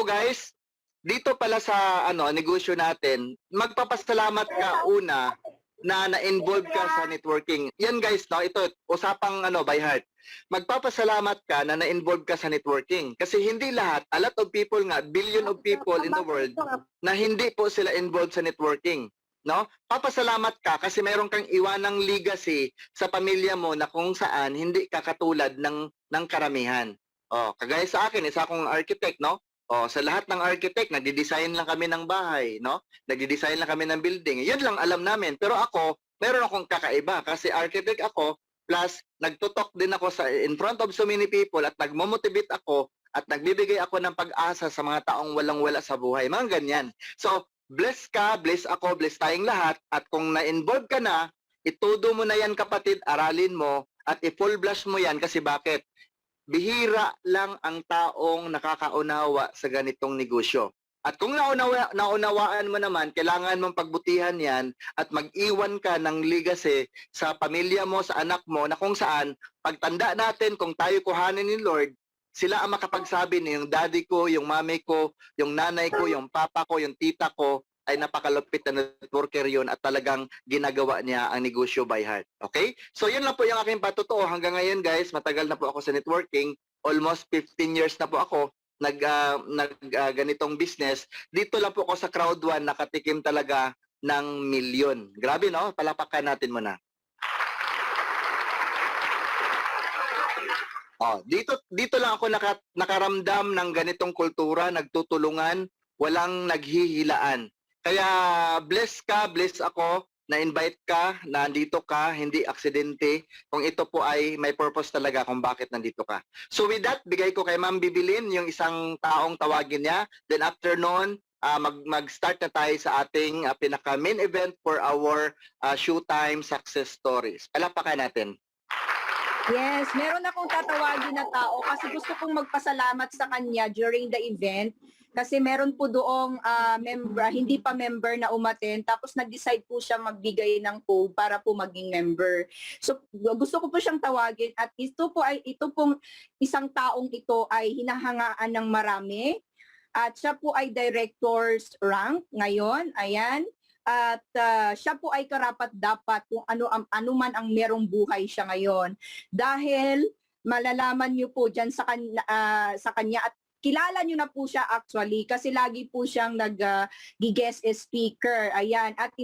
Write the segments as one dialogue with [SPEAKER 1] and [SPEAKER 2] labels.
[SPEAKER 1] guys, dito pala sa negosyo natin, magpapasalamat ka una na na-involve ka sa networking. Yan guys, no, ito usapang by heart. Magpapasalamat ka na na-involve ka sa networking kasi hindi lahat, a lot of people nga, billion of people in the world na hindi po sila involved sa networking. No? Papasalamat ka kasi mayroon kang iwanang legacy sa pamilya mo na kung saan hindi ka katulad ng karamihan. Kagaya sa akin, isa akong architect, no? Sa lahat ng architect, nagdi-design lang kami ng bahay, no? Nagdi-design lang kami ng building. Yun lang alam namin. Pero ako, meron akong kakaiba kasi architect ako, plus nagtutok din ako in front of so many people at nagmo-motivate ako at nagbibigay ako ng pag-asa sa mga taong walang-wala sa buhay. Mga ganyan. So, bless ka, bless ako, bless tayong lahat. At kung na-involve ka na, itudo mo na yan kapatid, aralin mo at i-full blast mo yan kasi bakit? Bihira lang ang taong nakakaunawa sa ganitong negosyo. At kung naunawaan mo naman, kailangan mong pagbutihan yan at mag-iwan ka ng legacy sa pamilya mo, sa anak mo, na kung saan, pagtanda natin, kung tayo kuhanin ni Lord, sila ang makapagsabi na yung daddy ko, yung mami ko, yung nanay ko, yung papa ko, yung tita ko, ay napakalupit na networker yun at talagang ginagawa niya ang negosyo by heart. Okay? So yun lang po yung aking patotoo. Hanggang ngayon guys, matagal na po ako sa networking. Almost 15 years na po ako ganitong business. Dito lang po ako sa CROWD1 nakatikim talaga ng milyon. Grabe no? Palapakan natin muna. Dito lang ako nakaramdam ng ganitong kultura, nagtutulungan, walang naghihilaan. Kaya bless ka, bless ako, na-invite ka, nandito ka, hindi aksidente. Kung ito po ay may purpose talaga kung bakit nandito ka. So with that, bigay ko kay Ma'am Bibilin yung isang taong tawagin niya. Then after noon, mag-start na tayo sa ating pinaka-main event for our Showtime Success Stories. Palapakan natin.
[SPEAKER 2] Yes, meron akong tatawagin na tao kasi gusto kong magpasalamat sa kanya during the event kasi meron po doong member, hindi pa member na umaten tapos nag-decide po siya magbigay ng code para po maging member. So gusto ko po siyang tawagin at ito pong isang taong ito ay hinahangaan ng marami at siya po ay director's rank ngayon, ayan. At siya po ay karapat-dapat kung ano man ang merong buhay siya ngayon. Dahil malalaman niyo po dyan sa kanya at kilala niyo na po siya actually kasi lagi po siyang nag-guest speaker. Ayan. At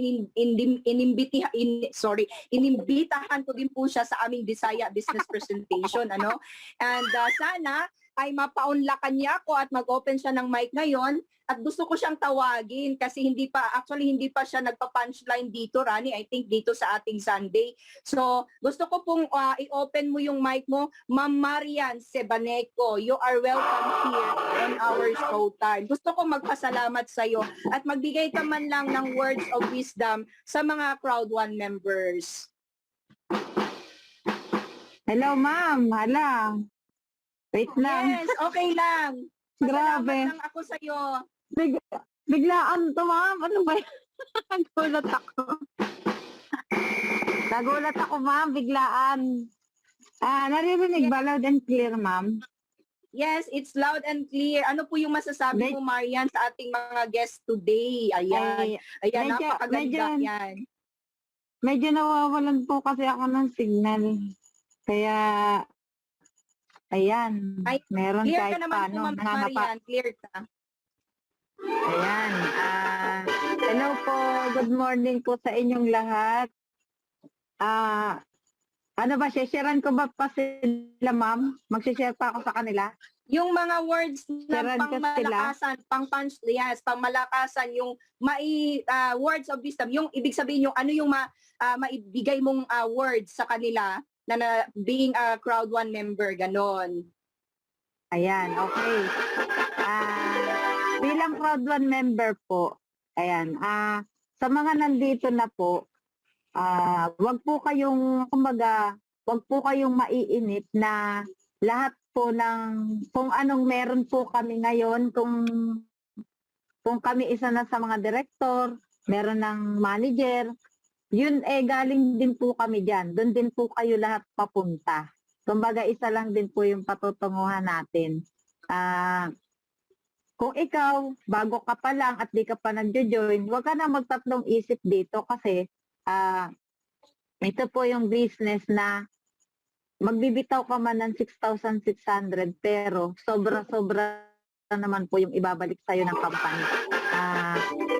[SPEAKER 2] inimbitahan ko din po siya sa aming Bisaya Business Presentation. And sana ay mapaunlakan niya ako at mag-open siya ng mic ngayon at gusto ko siyang tawagin kasi hindi pa siya nagpa-punchline dito, Rani, I think dito sa ating Sunday. So, gusto ko pong i-open mo yung mic mo. Ma'am Marian Sebaneco, you are welcome here on our Showtime. Gusto ko magpasalamat sa iyo at magbigay ka man lang ng words of wisdom sa mga CROWD1 members.
[SPEAKER 3] Hello, ma'am. Hala. Wait lang.
[SPEAKER 2] Yes, okay lang.
[SPEAKER 3] Grabe.
[SPEAKER 2] Pasalamat lang ako sa iyo.
[SPEAKER 3] Biglaan to, ma'am. Ano ba yan? Nagulat ako. Nagulat ako, ma'am. Biglaan. Naririnig ba loud and clear, ma'am?
[SPEAKER 2] Yes, it's loud and clear. Ano po yung masasabi mo, Marian, sa ating mga guests today? Ayan. Ayan, napakaganda yan.
[SPEAKER 3] Medyo nawawalan po kasi ako ng signal. Kaya... Ayan, meron
[SPEAKER 2] clear
[SPEAKER 3] kahit
[SPEAKER 2] ka naman
[SPEAKER 3] paano.
[SPEAKER 2] po, Ma'am Marian, clear ka.
[SPEAKER 3] Ayan, hello po, good morning po sa inyong lahat. Ano ba, sharean ko ba pa sila, ma'am? Mag-share pa ako sa kanila?
[SPEAKER 2] Yung mga words na pangmalakasan, pangmalakasan, yung words of wisdom, yung ibig sabihin yung ano yung maibigay mong words sa kanila, na being a CROWD1 member, ganon.
[SPEAKER 3] Ayan, okay. Bilang CROWD1 member po, ayan, sa mga nandito na po, wag po kayong, kumbaga, wag po kayong maiinip na lahat po ng, kung anong meron po kami ngayon, kung kami isa na sa mga director, meron ng manager, yun galing din po kami dyan. Doon din po kayo lahat papunta. Kumbaga isa lang din po yung patutunguhan natin. kung ikaw, bago ka pa lang at di ka pa nag-join, huwag ka na magtatlong isip dito kasi ito po yung business na magbibitaw ka man ng 6,600 pero sobra-sobra naman po yung ibabalik sa'yo ng company.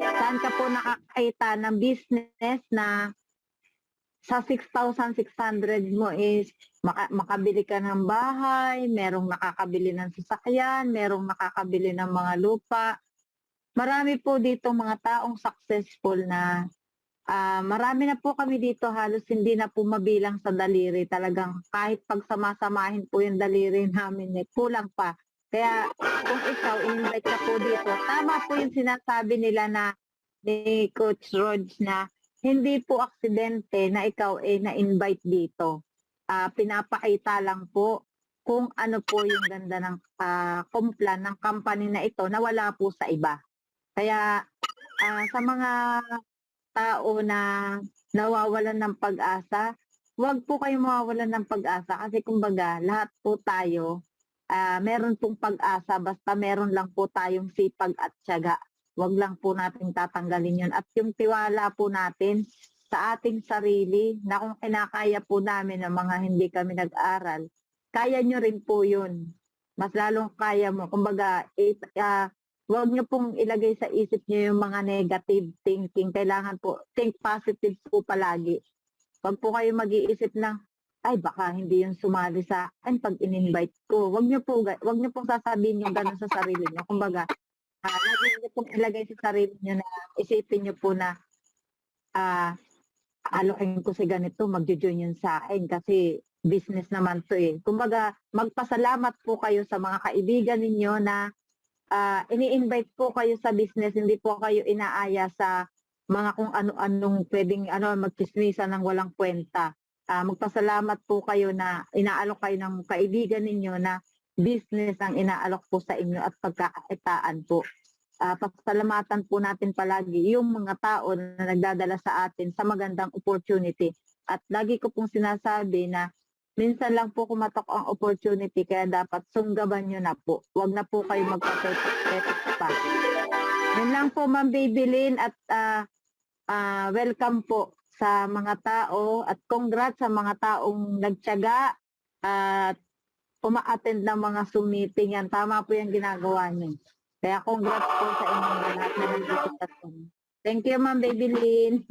[SPEAKER 3] Saan ka po nakakita ng business na sa 6,600 mo is makabili ka ng bahay, merong nakakabili ng sasakyan, merong nakakabili ng mga lupa. Marami po dito mga taong successful na marami na po kami dito, halos hindi na po mabilang sa daliri. Talagang kahit pagsamasamahin po yung daliri namin, kulang pa. Kaya kung ikaw, in-invite ka po dito, tama po yung sinasabi nila na ni Coach Rhodes na hindi po aksidente na ikaw na-invite dito. Pinapakita lang po kung ano po yung ganda ng kumplan ng company na ito na wala po sa iba. Kaya sa mga tao na nawawalan ng pag-asa, huwag po kayong mawawalan ng pag-asa kasi kumbaga lahat po tayo meron pong pag-asa basta meron lang po tayong sipag at tiyaga. Huwag lang po natin tatanggalin yun. At yung tiwala po natin sa ating sarili na kung kinakaya po namin ng mga hindi kami nag-aral, kaya nyo rin po yun. Mas lalong kaya mo. Kumbaga, huwag nyo pong ilagay sa isip nyo yung mga negative thinking. Kailangan po, think positive po palagi. Huwag po kayo mag-iisip ng, ay baka hindi yung sumali sa akin pag in-invite ko. Huwag nyo pong sasabihin yung gano'n sa sarili nyo. Kumbaga, lagi nyo pong ilagay sa sarili nyo na isipin nyo po na alokin ko si ganito, mag-join yun sa akin kasi business naman to eh. Kumbaga, magpasalamat po kayo sa mga kaibigan ninyo na ini-invite po kayo sa business, hindi po kayo inaaya sa mga kung ano-anong pwedeng magchismisan ng walang kwenta. Magpasalamat po kayo na inaalok kayo ng kaibigan ninyo na business ang inaalok po sa inyo at pagkakakitaan po. Pasalamatan po natin palagi yung mga tao na nagdadala sa atin sa magandang opportunity. At lagi ko pong sinasabi na minsan lang po kumatok ang opportunity kaya dapat sunggaban nyo na po. Huwag na po kayo magpapetik pa. Yun lang po Ma'am Babylin at welcome po sa mga tao at congrats sa mga taong nagtiyaga at uma-attend ng mga Zoom meeting yan. Tama po yung ginagawa niyo. Kaya congrats po sa inyong lahat na nandito sa Zoom. Thank you, Ma'am Babylin.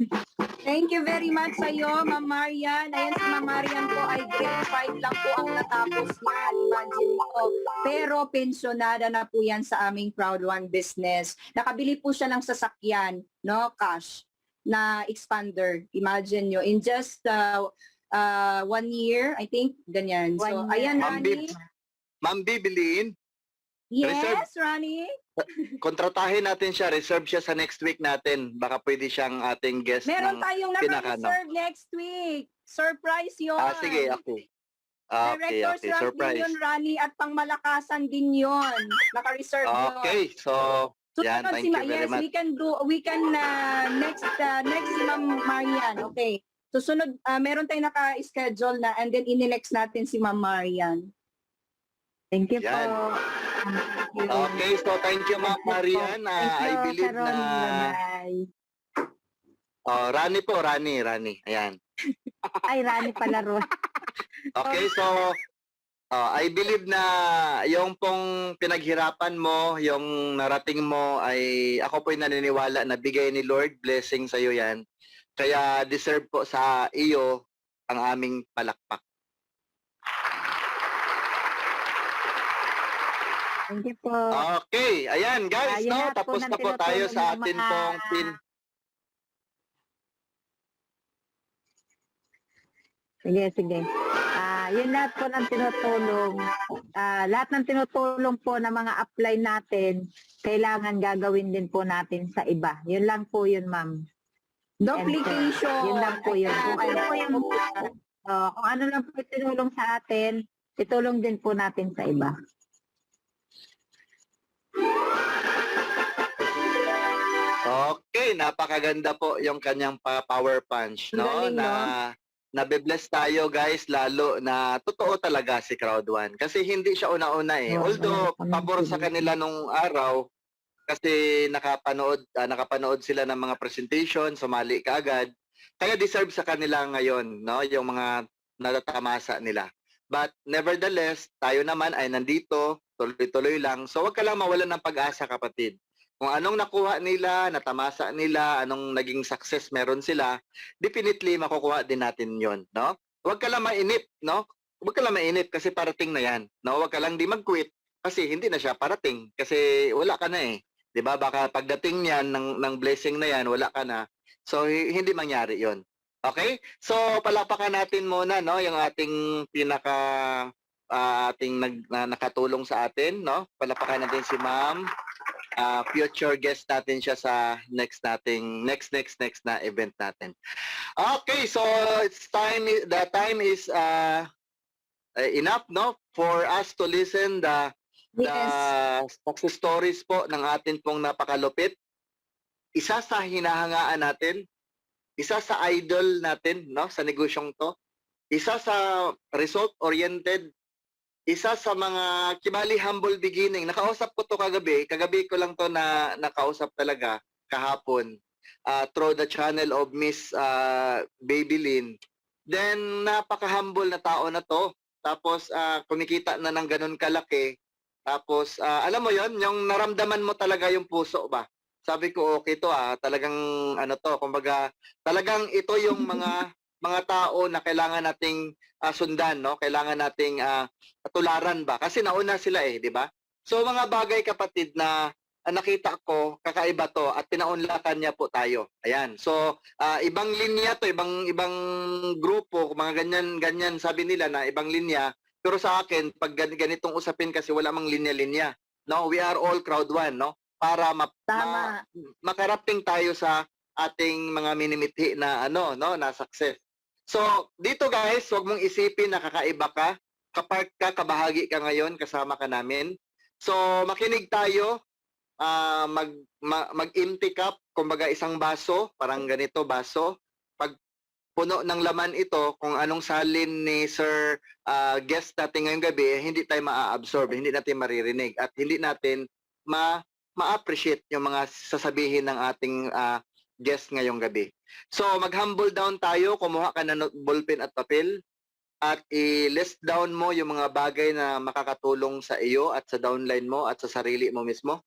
[SPEAKER 2] Thank you very much sa iyo, Ma'am Marian. Ayan, si Ma'am Marian po ay grade 5 lang po ang natapos niya. Imagine mo. Pero pensyonada na po yan sa aming CROWD1 business. Nakabili po siya ng sasakyan, no, cash, na expander. Imagine nyo, in just 1 year, I think, ganyan. So, ayan, Rani.
[SPEAKER 1] Ma'am Babylin,
[SPEAKER 2] Yes, Rani.
[SPEAKER 1] kontratahin natin siya, reserve siya sa next week natin. Baka pwede siyang ating guest
[SPEAKER 2] Meron
[SPEAKER 1] ng
[SPEAKER 2] tayong naka-reserve next week. Surprise yun.
[SPEAKER 1] sige, ako.
[SPEAKER 2] Director's rank
[SPEAKER 1] surprise.
[SPEAKER 2] din yun, Rani, at pangmalakasan din yun. Naka-reserve yun.
[SPEAKER 1] Okay, so yan,
[SPEAKER 2] Susunod
[SPEAKER 1] thank
[SPEAKER 2] si
[SPEAKER 1] you very much.
[SPEAKER 2] we can next si Ma'am Marian. Okay. Susunod, meron tayong naka-schedule na and then ininext natin si Ma'am Marian.
[SPEAKER 3] Thank you
[SPEAKER 1] Yan.
[SPEAKER 3] po.
[SPEAKER 1] Okay, so thank you Ma'am Marian. I believe na Rani po, Rani. Ayan.
[SPEAKER 3] Ay, Rani pala ron.
[SPEAKER 1] Okay, so I believe na yung pong pinaghirapan mo, yung narating mo ay ako po'y naniniwala na bigay ni Lord, blessing sa iyo yan. Kaya deserve po sa iyo ang aming palakpak.
[SPEAKER 3] Thank you po.
[SPEAKER 1] Okay, ayan guys,
[SPEAKER 3] Yun
[SPEAKER 1] no?
[SPEAKER 3] na po
[SPEAKER 1] Tapos
[SPEAKER 3] ng
[SPEAKER 1] na po tayo
[SPEAKER 3] tinutulong
[SPEAKER 1] sa
[SPEAKER 3] ng
[SPEAKER 1] atin
[SPEAKER 3] mga-
[SPEAKER 1] pong
[SPEAKER 3] Sige. Yun lahat po ng tinutulong. Lahat ng tinutulong po na mga apply natin, kailangan gagawin din po natin sa iba. Yun lang po yun, ma'am.
[SPEAKER 2] Duplication.
[SPEAKER 3] Yun lang po yun. Kung ano po yung, kung ano lang po tinulong sa atin, itulong din po natin sa iba.
[SPEAKER 1] Okay, napakaganda po yung kanyang power punch, no?
[SPEAKER 2] Galing, no?
[SPEAKER 1] Nabe-bless tayo guys, lalo na totoo talaga si CROWD1 kasi hindi siya una-una eh.
[SPEAKER 3] Oo,
[SPEAKER 1] Although
[SPEAKER 3] oo.
[SPEAKER 1] pabor sa kanila nung araw, kasi nakapanood sila ng mga presentation, sumali kaagad. Kaya deserve sa kanila ngayon, no, yung mga natatamasa nila. But nevertheless, tayo naman ay nandito, tuloy-tuloy lang. So wag ka lang mawalan ng pag-asa, kapatid. Kung anong nakuha nila, natamasa nila, anong naging success meron sila, definitely makukuha din natin 'yon, no? Huwag ka lang mainip, no? Huwag ka lang mainip kasi parating na 'yan, no? Huwag ka lang di mag-quit kasi hindi na siya parating kasi wala ka na eh. 'Di ba? Baka pagdating niyan ng blessing na 'yan, wala ka na. So hindi mangyari 'yon. Okay? So palapakan natin muna, no, yung ating nakatulong sa atin, no? Palapakan natin si Ma'am. Future guest natin siya sa next na event natin. Okay, so the time is enough, no, for us to listen the success stories po ng atin pong napakalupit. Isa sa hinahangaan natin, isa sa idol natin, no, sa negosyong to, isa sa result oriented, isa sa mga kibali humble beginning. Nakausap ko to kagabi ko lang to na nakausap talaga kahapon through the channel of Miss Babylin. Then napaka-humble na tao na to. Tapos kumikita na ng ganun kalaki. Tapos alam mo yon, yung naramdaman mo talaga yung puso ba? Sabi ko okay to talagang ano to, kumbaga talagang ito yung mga tao na kailangan nating sundan, no? Kailangan nating tularan ba? Kasi nauna sila eh, di ba? So mga bagay, kapatid, na nakita ko, kakaiba to at pinaunlakan niya po tayo. Ayan. So ibang linya to, ibang grupo, mga ganyan sabi nila na ibang linya. Pero sa akin, pag ganitong usapin kasi wala mang linya-linya. No, we are all CROWD1, no? Para makarating tayo sa ating mga minimithi na na success. So, dito guys, huwag mong isipin na kakaiba ka, kapag kabahagi ka ngayon, kasama ka namin. So, makinig tayo, mag-empty cup, kumbaga isang baso, parang ganito baso. Pag puno ng laman ito, kung anong salin ni Sir guest natin ngayong gabi, hindi tayo ma-absorb, hindi natin maririnig, at hindi natin ma-appreciate yung mga sasabihin ng ating guest ngayong gabi. So, mag-humble down tayo, kumuha ka ng ballpen at papel, at i-list down mo yung mga bagay na makakatulong sa iyo at sa downline mo at sa sarili mo mismo.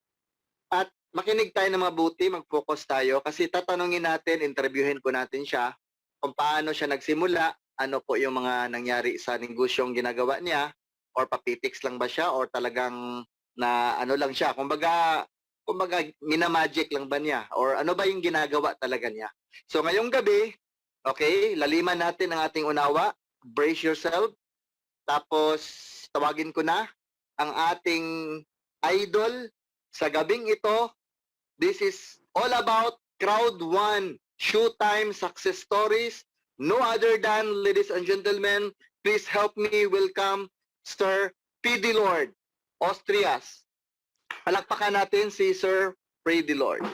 [SPEAKER 1] At makinig tayo ng mabuti, mag-focus tayo, kasi tatanungin natin, interviewin po natin siya, kung paano siya nagsimula, ano po yung mga nangyari sa negosyong ginagawa niya, or papitiks lang ba siya, or talagang na ano lang siya, kumbaga minamagic lang ba niya, or ano ba yung ginagawa talaga niya. So ngayong gabi, okay, laliman natin ang ating unawa, brace yourself, tapos tawagin ko na ang ating idol sa gabing ito. This is all about CROWD1 Showtime Success Stories. No other than, ladies and gentlemen, please help me welcome Sir Fidelord, Austrias. Palakpakan natin si Sir Fidelord.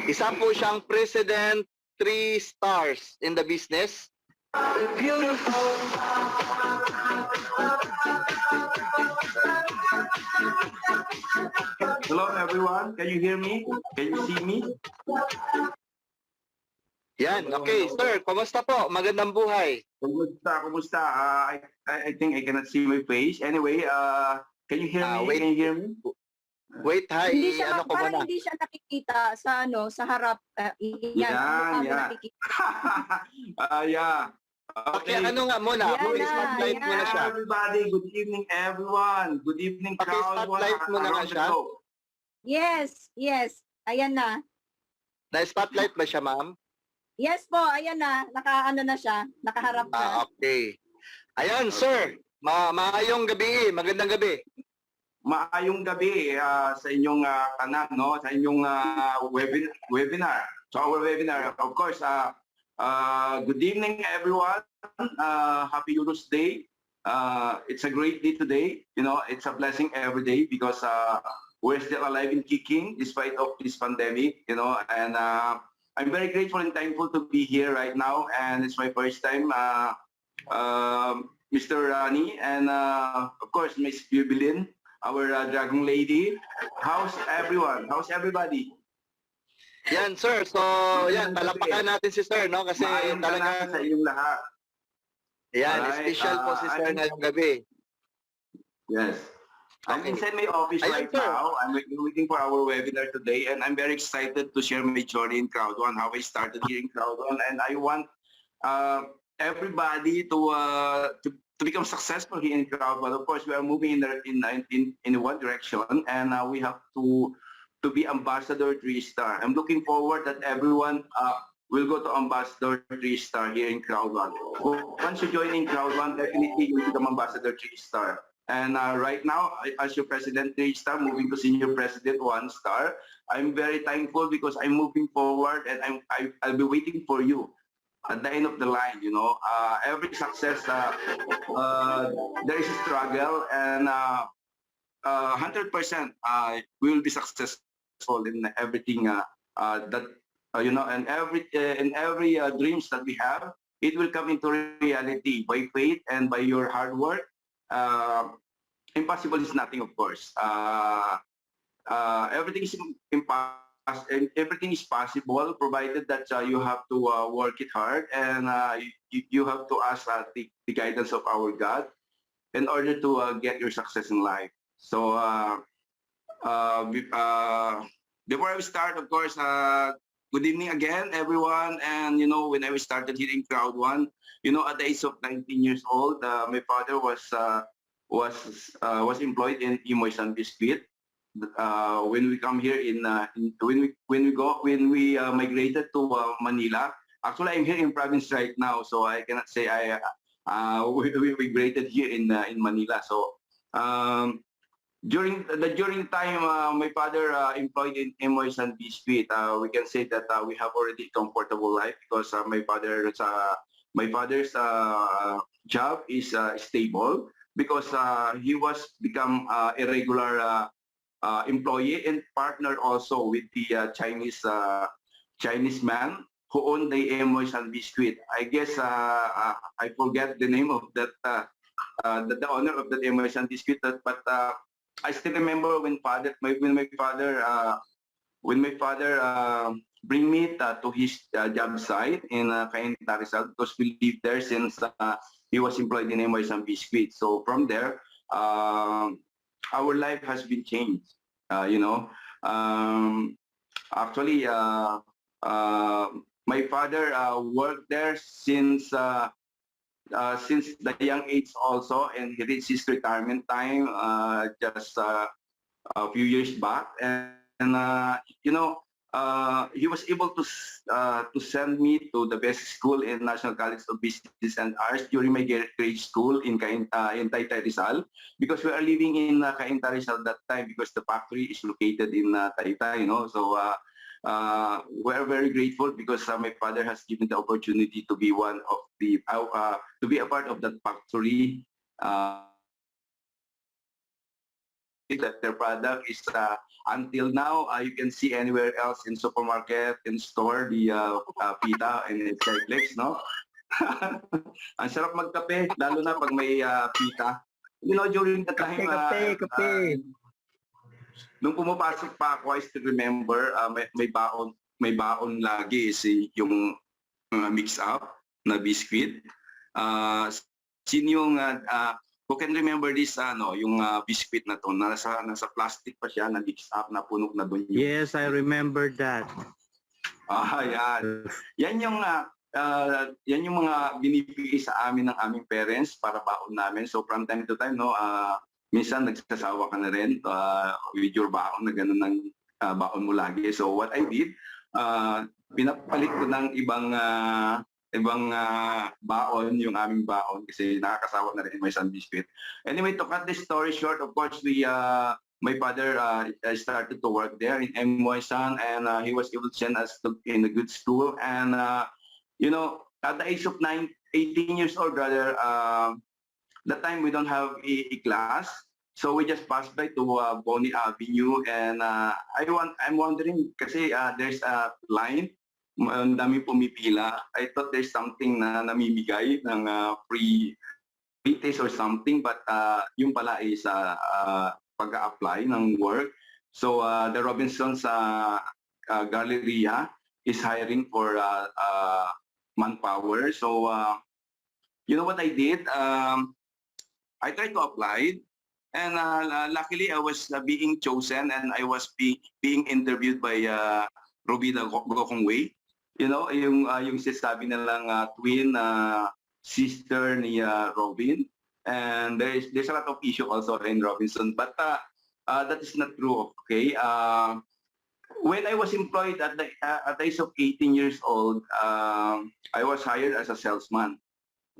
[SPEAKER 1] Isa po siyang President, 3 stars in the business.
[SPEAKER 4] Beautiful. Hello everyone, can you hear me? Can you see me?
[SPEAKER 1] Yan, okay. Sir, kumusta po? Magandang buhay.
[SPEAKER 4] Kumusta? I think I cannot see my face. Anyway, can you hear me?
[SPEAKER 1] Wait.
[SPEAKER 4] Can you hear me?
[SPEAKER 1] Wait, hi.
[SPEAKER 2] Hindi siya,
[SPEAKER 1] Ano ko muna?
[SPEAKER 2] hindi siya nakikita sa sa harap.
[SPEAKER 4] Yan. Yeah.
[SPEAKER 1] Okay, ano nga muna? Spotlight mo na siya.
[SPEAKER 4] Everybody, good evening everyone. Good evening crowd.
[SPEAKER 1] Spotlight mo na nga siya.
[SPEAKER 2] Yes. Ayan na.
[SPEAKER 1] Na-spotlight ba siya, ma'am?
[SPEAKER 2] Yes po, ayan na. Nakaano na siya. Nakaharap na.
[SPEAKER 1] Okay. Ayan, sir. Maayong gabi. Magandang gabi.
[SPEAKER 4] Maayong gabi sa inyong tanan, no? Sa inyong webinar. So our webinar, of course, good evening everyone. Happy Euros Day. It's a great day today. You know, it's a blessing every day because we're still alive and kicking despite of this pandemic, you know, and I'm very grateful and thankful to be here right now, and it's my first time, Mr. Rani, and of course Miss Jubilin. Dragon Lady. How's everyone? How's everybody?
[SPEAKER 1] Yan, sir. So, yan, palakpakan natin si sir, no? Kasi
[SPEAKER 4] Maayong tanan sa
[SPEAKER 1] talagang,
[SPEAKER 4] inyong lahat.
[SPEAKER 1] yan,
[SPEAKER 4] Alright,
[SPEAKER 1] special po si sir ngayong gabi.
[SPEAKER 4] Yes. I'm
[SPEAKER 1] Okay.
[SPEAKER 4] inside my office
[SPEAKER 1] Ayun,
[SPEAKER 4] right
[SPEAKER 1] sir.
[SPEAKER 4] now. I'm waiting for our webinar today, and I'm very excited to share my journey in CROWD1, how I started here in CROWD1, and I want everybody to become successful here in CROWD1. Of course, we are moving in one direction, and we have to be ambassador 3-star. I'm looking forward that everyone will go to ambassador 3-star here in CROWD1. Once you join in CROWD1, definitely you become ambassador 3-star. And right now, as your president 3-star, moving to senior president 1-star, I'm very thankful because I'm moving forward, and I'll be waiting for you at the end of the line. You know, every success, there is a struggle, and 100% we will be successful in everything that you know, and every dreams that we have, it will come into reality by faith and by your hard work. Impossible is nothing, of course. Everything is everything is possible, provided that you have to work it hard, and you have to ask the guidance of our God in order to get your success in life. So before I start, of course, good evening again, everyone. And you know, when I started here in CROWD1, you know, at the age of 19 years old, my father was employed in Imoy San Biscuit. When we come here when we migrated to Manila. Actually, I'm here in province right now, so I cannot say we migrated here in Manila. So during the time my father employed in Imoy San Biscuit, we can say that we have already comfortable life because my father's job is stable, because he was become a regular employee and partner also with the Chinese man who owned the Imoy San Biscuit. I guess I forget the name of that the owner of the Imoy San Biscuit, but I still remember when my father bring me to his job site in Cainta Rizal, because we lived there since he was employed in Imoy San Biscuit. So from there, our life has been changed. You know, actually, my father worked there since the young age also, and he reached his retirement time just a few years back. And you know, he was able to send me to the best school in National College of Business and Arts during my grade school in Taytay Rizal, because we are living in Cainta Rizal that time, because the factory is located in Taytay, you know. So we're very grateful because my father has given the opportunity to be one of the to be a part of that factory. That their product is until now you can see anywhere else in supermarket, in store, the pita and cyclex, no? Ang sarap magkape, lalo na pag may pita. You know, during the time,
[SPEAKER 3] Kape.
[SPEAKER 4] nung pumapasok pa ako, I still remember, may baon lagi is yung mix up na biscuit. Sino yung who can remember this yung biscuit na to, nasa plastic pa siya, na mix up, na puno na doon yung...
[SPEAKER 5] Yes, I remember that.
[SPEAKER 4] Yan. Yan yung mga binibigay sa amin ng aming parents para baon namin. So from time to time, no, minsan nagsasawa ka na rin with your baon, na gano'n ng baon mo lagi. So what I did, pinapalit ko ng ibang baon yung aming baon, kasi nakakasawa na rin may San Biscuit. Anyway, to cut this story short, of course, my father started to work there in Imoy San, and he was able to send us in a good school. And you know, at the age of 18 years old, rather, that time we don't have a class, so we just passed by to Bonnie Avenue, and I'm wondering, kasi there's a line, ang dami pumipila. I thought there's something na namimigay ng free taste or something, but yung pala is pag-apply ng work. So the Robinsons Galleria is hiring for manpower. So you know what I did? I tried to apply, and luckily I was being chosen, and I was being interviewed by Robina Gokongwei. You know, yung sinasabi nilang twin sister ni Robin. And there's a lot of issue also in Robinson, but that is not true. Okay. When I was employed at the age of 18 years old, I was hired as a salesman.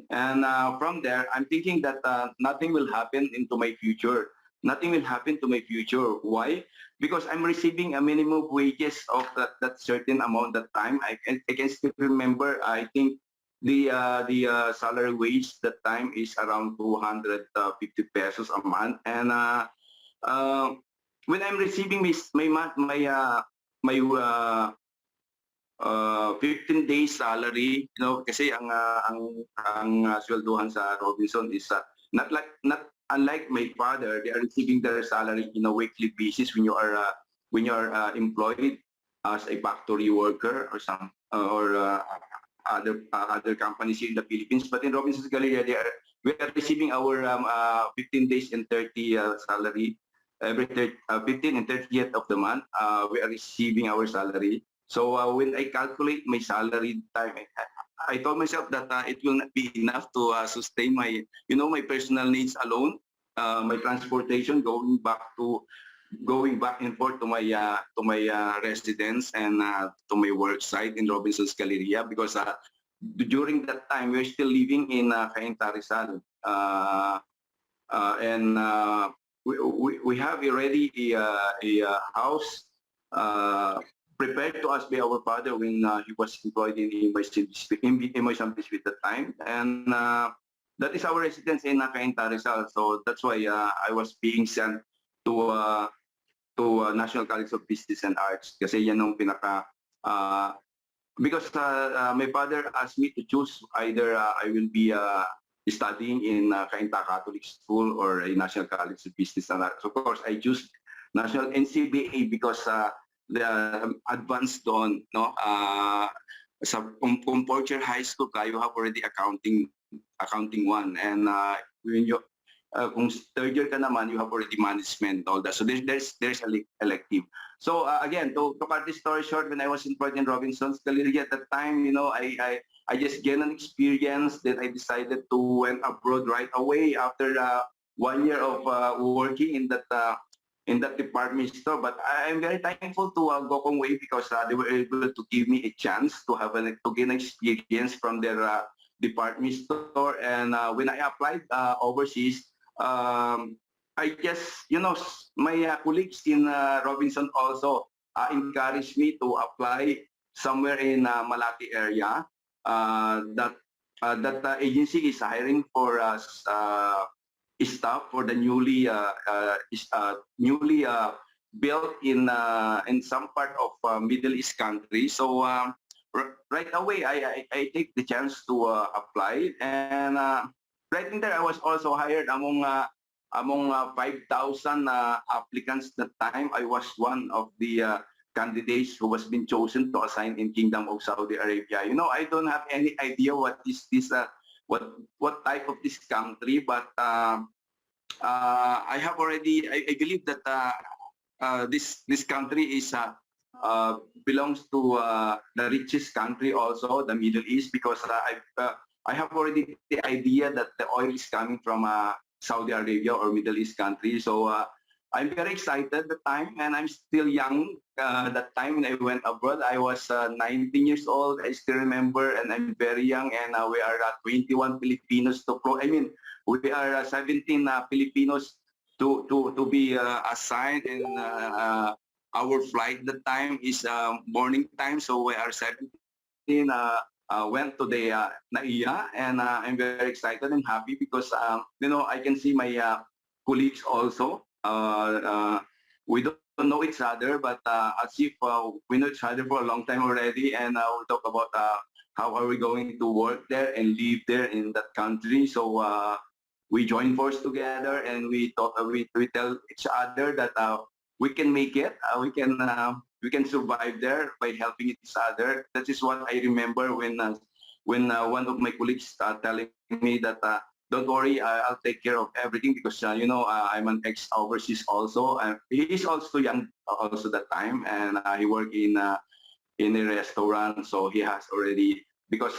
[SPEAKER 4] And from there, I'm thinking that nothing will happen into my future. Nothing will happen to my future. Why? Because I'm receiving a minimum wages of that certain amount that time. I can still remember, I think the salary wage that time is around 250 pesos a month. And when I'm receiving my 15 days salary, you know, kasi ang swelduhan sa Robinson is not unlike my father. They are receiving their salary in a weekly basis when you are employed as a factory worker or some other companies here in the Philippines. But in Robinson's Galleria, we are receiving our 15 days and 30 salary every 15 and 30th of the month. We are receiving our salary. So when I calculate my salary time, I told myself that it will not be enough to sustain my, my personal needs alone, my transportation going back and forth to my residence and to my work site in Robinson's Galleria, because during that time we're still living in Cainta Rizal, and we have already a house prepared to us by our father when he was employed in Imoy at the time, and that is our residence in Cainta Rizal. So that's why I was being sent to National College of Business and Arts, kasi yan ang pinaka because my father asked me to choose either I will be studying in Cainta Catholic School or a National College of Business and Arts. Of course, I choose National NCBA because the advanced doon, no? Sa Porcher High School you have already accounting 1, and when you kung third year ka naman, you have already management, all that. So there's elective. So again, to cut this story short, when I was employed in Robinson's Galleria at that time, I just gained an experience that I decided to went abroad right away after 1 year of working in that department store. But I'm very thankful to Gokongwei because they were able to give me a chance to gain experience from their department store. And when I applied overseas, I guess, my colleagues in Robinson also encouraged me to apply somewhere in Malati area. That agency is hiring for staff for the newly built in some part of Middle East country. So right away, I take the chance to apply, and right in there, I was also hired among 5,000 applicants that time. I was one of the candidates who was been chosen to assign in Kingdom of Saudi Arabia. I don't have any idea what is this, what type of this country, but I have already. I believe that this country is belongs to the richest country also, the Middle East, because I have already the idea that the oil is coming from Saudi Arabia or Middle East country. So I'm very excited at the time, and I'm still young. That time when I went abroad, I was 19 years old. I still remember, and I'm very young, and we are 21 Filipinos we are 17 Filipinos to be assigned, and our flight that time is morning time, so we are 17. Went to the NAIA, and I'm very excited and happy because I can see my colleagues also. We don't know each other, but as if we know each other for a long time already, and we'll talk about how are we going to work there and live there in that country. So we join force together, and we talk. We tell each other that we can make it. We can survive there by helping each other. That is what I remember when one of my colleagues telling me that don't worry, I'll take care of everything because I'm an ex-overseas also. He is also young also that time, and he worked in a restaurant, so he has already because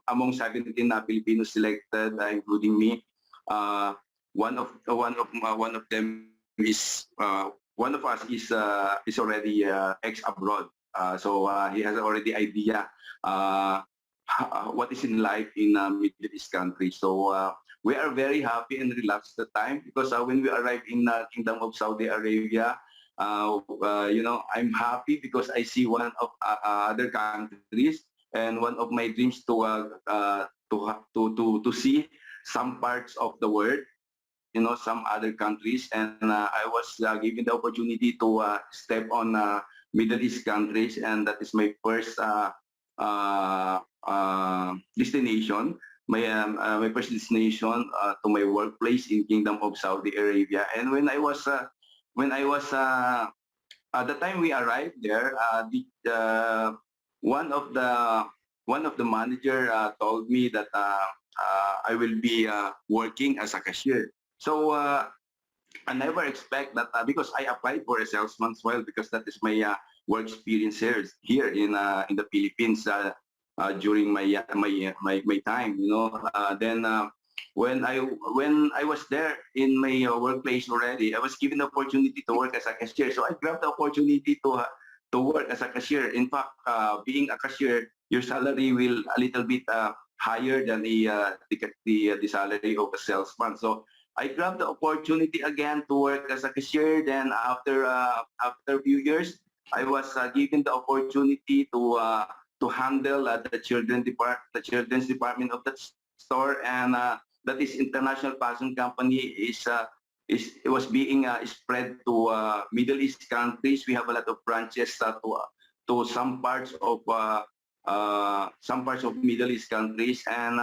[SPEAKER 4] among 17 Filipinos selected, including me, one of them is one of us is already ex abroad, so he has already idea what is in life in Middle East countries. So we are very happy and relaxed at the time because when we arrived in Kingdom of Saudi Arabia, I'm happy because I see one of other countries, and one of my dreams to see some parts of the world, some other countries, and I was given the opportunity to step on Middle East countries, and that is my first destination. My first destination to my workplace in Kingdom of Saudi Arabia. And when I was at the time we arrived there, one of the manager told me that I will be working as a cashier. So I never expect that because I applied for a salesman as well because that is my work experience here in the Philippines during my time. Then when I was there in my workplace already, I was given the opportunity to work as a cashier. So I grabbed the opportunity to work as a cashier. In fact, being a cashier, your salary will a little bit higher than the salary of a salesman. So I grabbed the opportunity again to work as a cashier. Then after a few years, I was given the opportunity to handle the children's department of that store, and that is International Fashion Company it was being spread to Middle East countries. We have a lot of branches to some parts of Middle East countries, and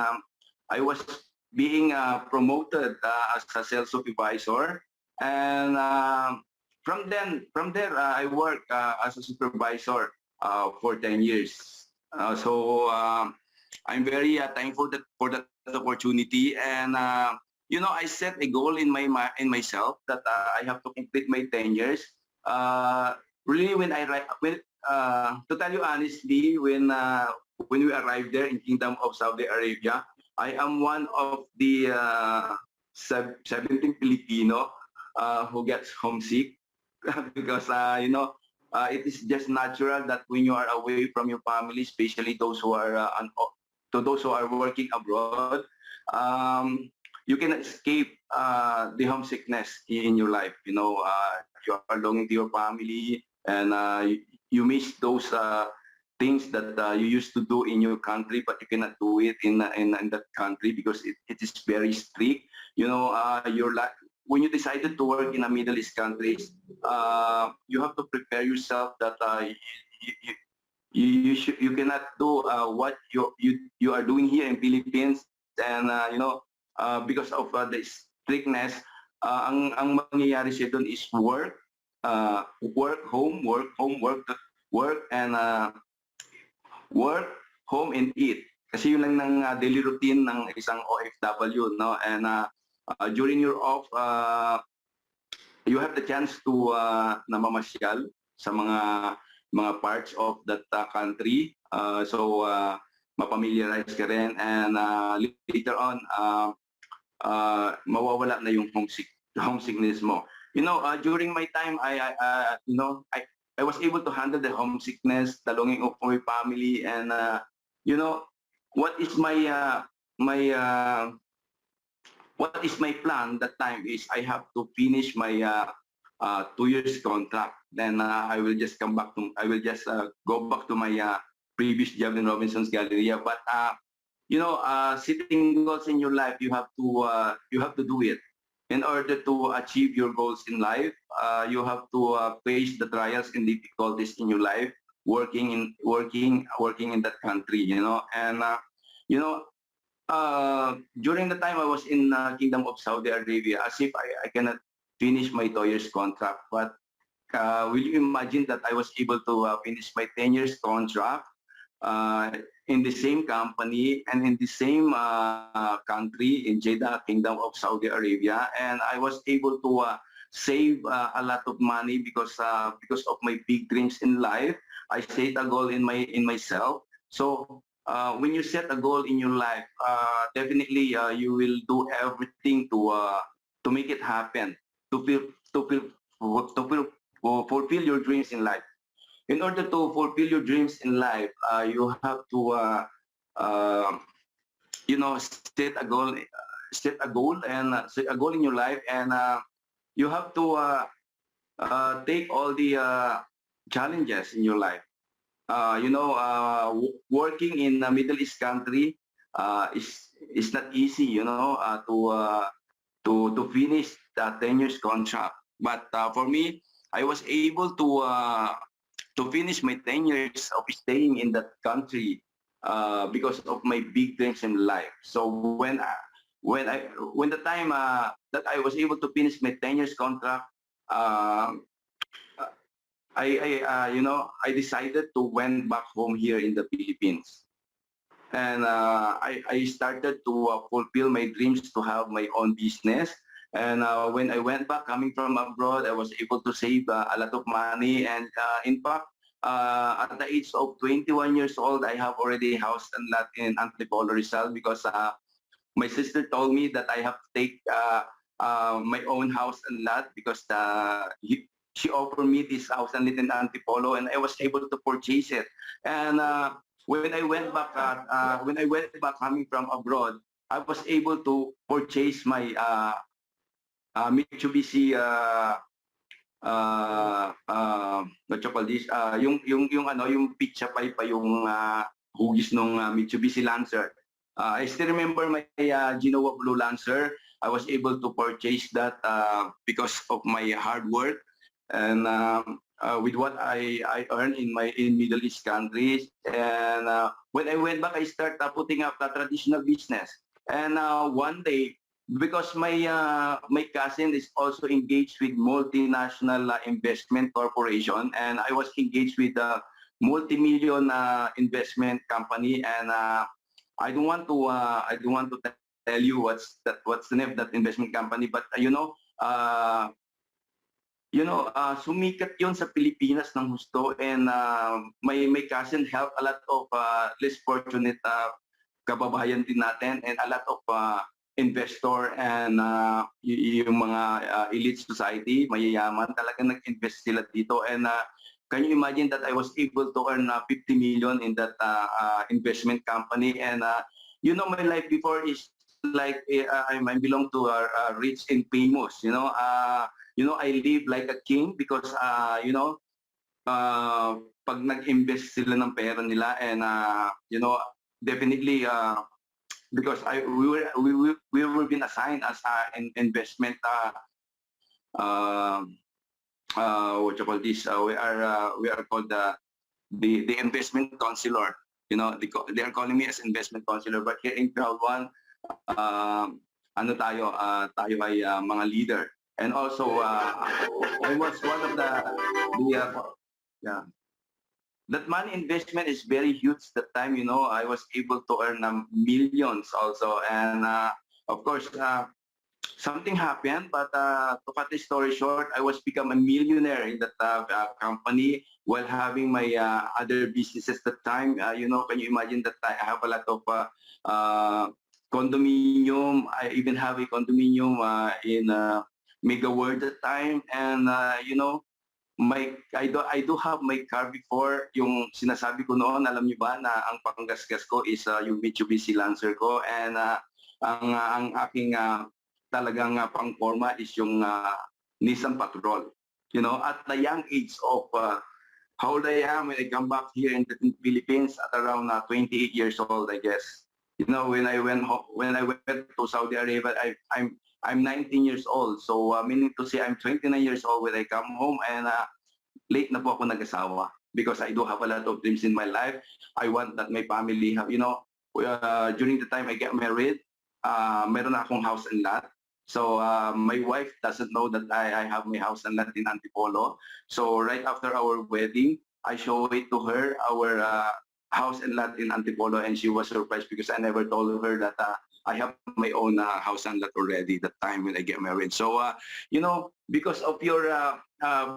[SPEAKER 4] I was being promoted as a sales supervisor, and from there I worked as a supervisor for 10 years. So I'm very thankful for that opportunity, and I set a goal in myself that I have to complete my 10 years. Really, to tell you honestly, when we arrived there in Kingdom of Saudi Arabia, I am one of the 17 Filipino who gets homesick because it is just natural that when you are away from your family, especially those who are working abroad, you can escape the homesickness in your life. You are longing to your family, and you miss those things that you used to do in your country, but you cannot do it in that country because it is very strict. When you decided to work in a Middle East countries, you have to prepare yourself that you cannot do what you are doing here in Philippines, and because of the strictness, ang mangyayari siya doon is work, home, and work, home, and eat. Kasi yun lang ng daily routine ng isang OFW, no? And during your off, you have the chance to namamasyal sa mga parts of that country. So mapamiliarize ka rin, and later on mawawala na yung homesickness mo. During my time, I was able to handle the homesickness, the longing of my family, and what is my plan that time is I have to finish my 2 years contract. Then I will just go back to my previous job in Robinson's Galleria. But setting goals in your life, you have to do it. In order to achieve your goals in life, you have to face the trials and difficulties in your life, working in that country. And during the time I was in Kingdom of Saudi Arabia, as if I cannot finish my 2 years contract. But will you imagine that I was able to finish my 10 years contract uh, in the same company and in the same country in Jeddah, Kingdom of Saudi Arabia, and I was able to save a lot of money because of my big dreams in life. I set a goal in myself. So when you set a goal in your life, definitely you will do everything to make it happen, to feel to feel to feel fulfill your dreams in life. In order to fulfill your dreams in life, you have to, set a goal in your life, and you have to take all the challenges in your life. Working in a Middle East country is not easy. To finish the 10 years contract. But for me, I was able to finish my 10 years of staying in that country because of my big dreams in life. So when the time that I was able to finish my 10 years contract, uh, I decided to went back home here in the Philippines. And I started to fulfill my dreams to have my own business. And when I went back, coming from abroad, I was able to save a lot of money. And in fact, at the age of 21 years old, I have already house and lot in Antipolo, Rizal, because my sister told me that I have to take my own house and lot because she offered me this house and lot in Antipolo, and I was able to purchase it. And when I went back, coming from abroad, I was able to purchase my Mitsubishi. What you call this? Yung pizza pipe pa yung hugis ng Mitsubishi Lancer. I still remember my Genoa Blue Lancer. I was able to purchase that because of my hard work and with what I earned in Middle East countries. And when I went back, I started putting up a traditional business. And one day, because my cousin is also engaged with multinational investment corporation, and I was engaged with a multi-million investment company, and I don't want to tell you what's the name of that investment company, but sumikat yon sa Pilipinas ng husto, and my cousin helped a lot of less fortunate kababayan din natin, and a lot of investor and yung mga elite society, mayayaman, talaga nag-invest sila dito. And can you imagine that I was able to earn 50 million in that investment company? And my life before is like I belong to rich and famous. I live like a king because pag nag-invest sila ng pera nila, and definitely because we were being assigned as an investment what you call this? We are called the investment counselor. They are calling me as investment counselor, but here in CROWD1, tayo ay mga leader. And also I was one of that money investment is very huge that time. I was able to earn millions also. And of course, something happened, but to cut the story short, I was become a millionaire in that company while having my other businesses that time. Can you imagine that I have a lot of condominium. I even have a condominium in Mega World that time. And I do have my car before. Yung sinasabi ko noon, alam niyo ba na ang panggasgas ko is yung Mitsubishi Lancer ko, and ang aking talagang pang-forma is yung Nissan Patrol. At the young age of how old I am when I come back here in the Philippines, at around 28 years old, I guess. When I went to Saudi Arabia, I'm 19 years old. So meaning to say I'm 29 years old when I come home, and late na po ako nag-asawa because I do have a lot of dreams in my life. I want that my family have, during the time I get married, meron akong house and lot. So my wife doesn't know that I have my house and lot in Antipolo. So right after our wedding, I show it to her, our house and lot in Antipolo, and she was surprised because I never told her that I have my own house and lot already that time when I get married. So you know, because of your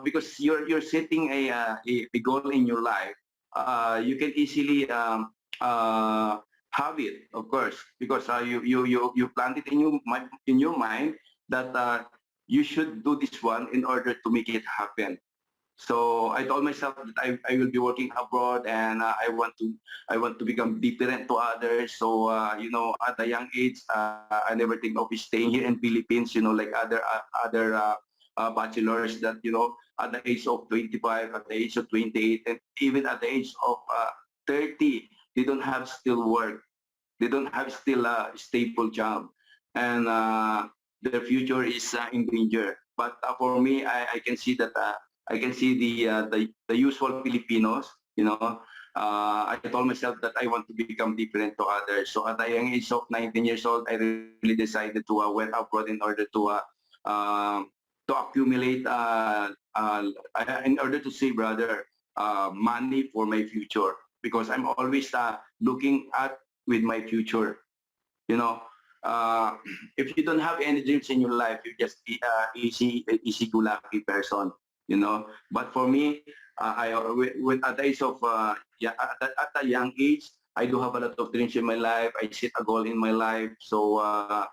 [SPEAKER 4] because you're setting a goal in your life, you can easily have it, of course, because you plant it in your mind that you should do this one in order to make it happen. So I told myself that I will be working abroad, and I want to become different to others. So you know, at a young age, I never think of staying here in Philippines. You know, like other bachelors that, you know, at the age of 25, at the age of 28, and even at the age of 30, they don't have still work. They don't have still a stable job, and their future is in danger. But for me, I can see that I can see the usual Filipinos. You know, I told myself that I want to become different to others. So at a young age of 19 years old, I really decided to went abroad to accumulate in order to save rather money for my future, because I'm always looking at with my future. You know, if you don't have any dreams in your life, you're just easy-go-lucky person. You know, but for me, with at the age of yeah, at a young age, I do have a lot of dreams in my life. I set a goal in my life. So uh,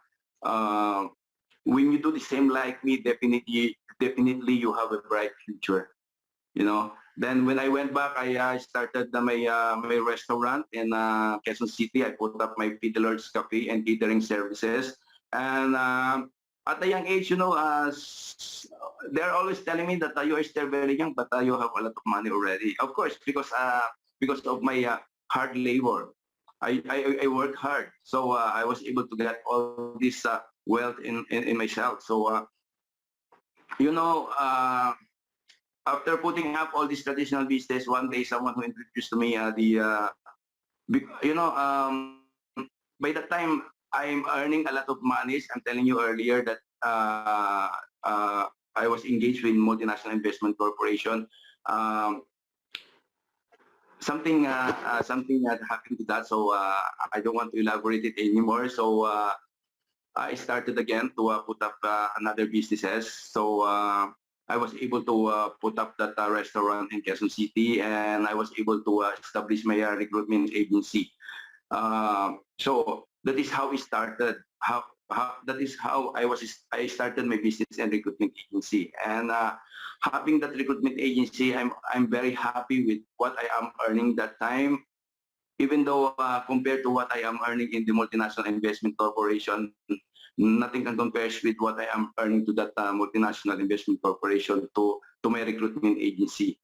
[SPEAKER 4] when you do the same like me, definitely you have a bright future. You know. Then when I went back, I started my restaurant in Quezon City. I put up my Fidelord's Cafe and catering services. And at a young age, you know, they're always telling me that you are still very young, but you have a lot of money already. Of course, because of my hard labor. I work hard. So I was able to get all this wealth in myself. So, you know, after putting up all these traditional business, one day someone who introduced to me you know, by the time I'm earning a lot of money, I'm telling you earlier that I was engaged with multinational investment corporation. Um, something that happened to that, so I don't want to elaborate it anymore. So I started again to put up another businesses. So I was able to put up that restaurant in Quezon City, and I was able to establish my recruitment agency. So that is how we started. How that is how I started my business and recruitment agency. And having that recruitment agency, I'm very happy with what I am earning that time. Even though compared to what I am earning in the multinational investment corporation, nothing can compare with what I am earning to that multinational investment corporation to my recruitment agency.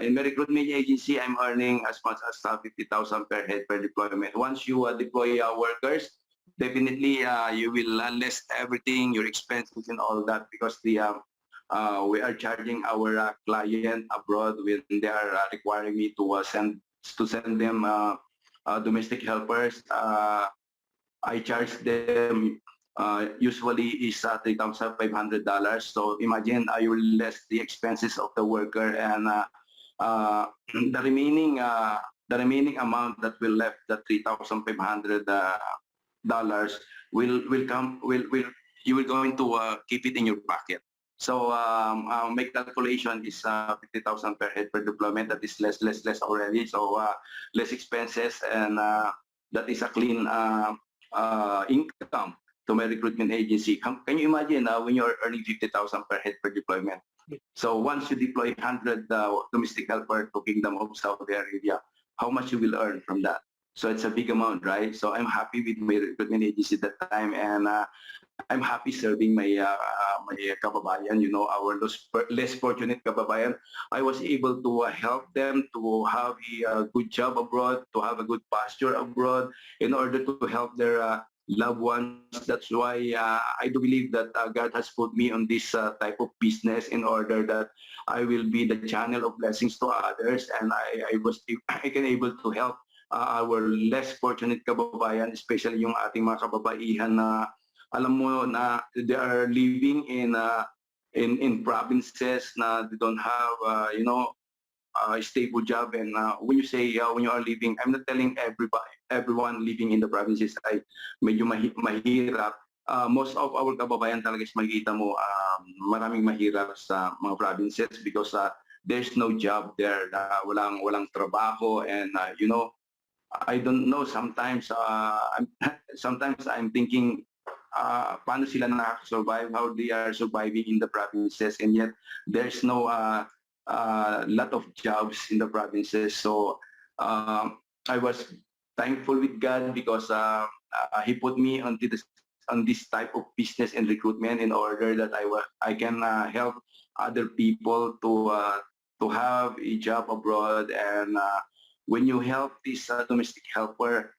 [SPEAKER 4] In my recruitment agency, I'm earning as much as 50,000 per head per deployment. Once you deploy workers, definitely you will less everything, your expenses and all that, because we are charging our client abroad when they are requiring me to send them domestic helpers. I charge them usually is $3,500. So imagine I will less the expenses of the worker, and the remaining amount that will left, the $3,500 will come will you will going to keep it in your pocket. So my calculation is 50,000 per head per deployment. That is less already. So less expenses, and that is a clean income to my recruitment agency. Can you imagine when you're earning 50,000 per head per deployment? So once you deploy 100 domestic helper to Kingdom of Saudi Arabia, how much you will earn from that? So it's a big amount, right? So I'm happy with my recruitment agency at that time, and I'm happy serving my kababayan, you know, our less fortunate kababayan. I was able to help them to have a good job abroad, to have a good posture abroad, in order to help their loved ones. That's why I do believe that God has put me on this type of business in order that I will be the channel of blessings to others, and I can able to help our less fortunate kababayan, especially yung ating mga kababaihan na alam mo na they are living in provinces na they don't have a stable job. And when you say when you are living, I'm not telling everyone living in the provinces ay medyo mahirap. Most of our kababayan talaga is makikita mo maraming mahirap sa mga provinces because there's no job there, walang trabaho. And I don't know, sometimes sometimes I'm thinking paano sila nakaka-survive, how they are surviving in the provinces, and yet there's no lot of jobs in the provinces. So I was thankful with God because He put me on this type of business and recruitment in order that I can help other people to have a job abroad. And when you help this domestic helper,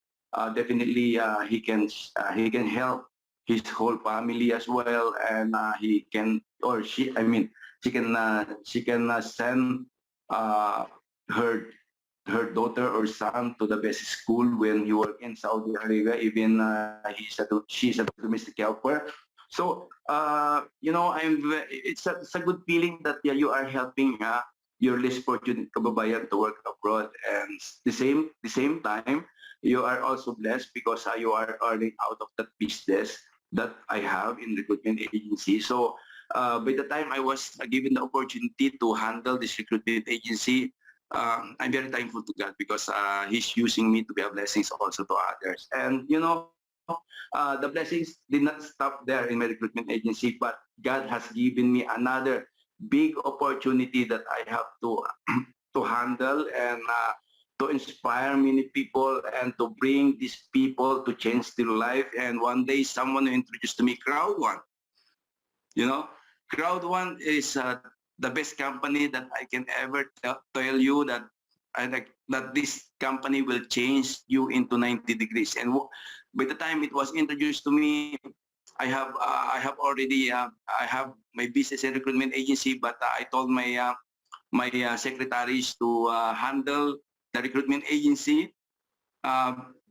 [SPEAKER 4] definitely he can help his whole family as well, and he can, or she, I mean, she can send uh, her daughter or son to the best school when he work in Saudi Arabia, even she's a domestic helper. So it's a good feeling that you are helping your less fortunate kababayan to work abroad, and the same time you are also blessed because you are earning out of that business that I have in recruitment agency. So by the time I was given the opportunity to handle this recruitment agency, I'm very thankful to God because He's using me to be a blessing also to others. And the blessings did not stop there in my recruitment agency, but God has given me another big opportunity that I have to to handle, and to inspire many people and to bring these people to change their life. And one day, someone introduced to me CROWD1. You know, CROWD1 is the best company that I can ever tell you that that this company will change you into 90 degrees. And by the time it was introduced to me, I have already I have my business and recruitment agency, but I told my secretaries to handle the recruitment agency.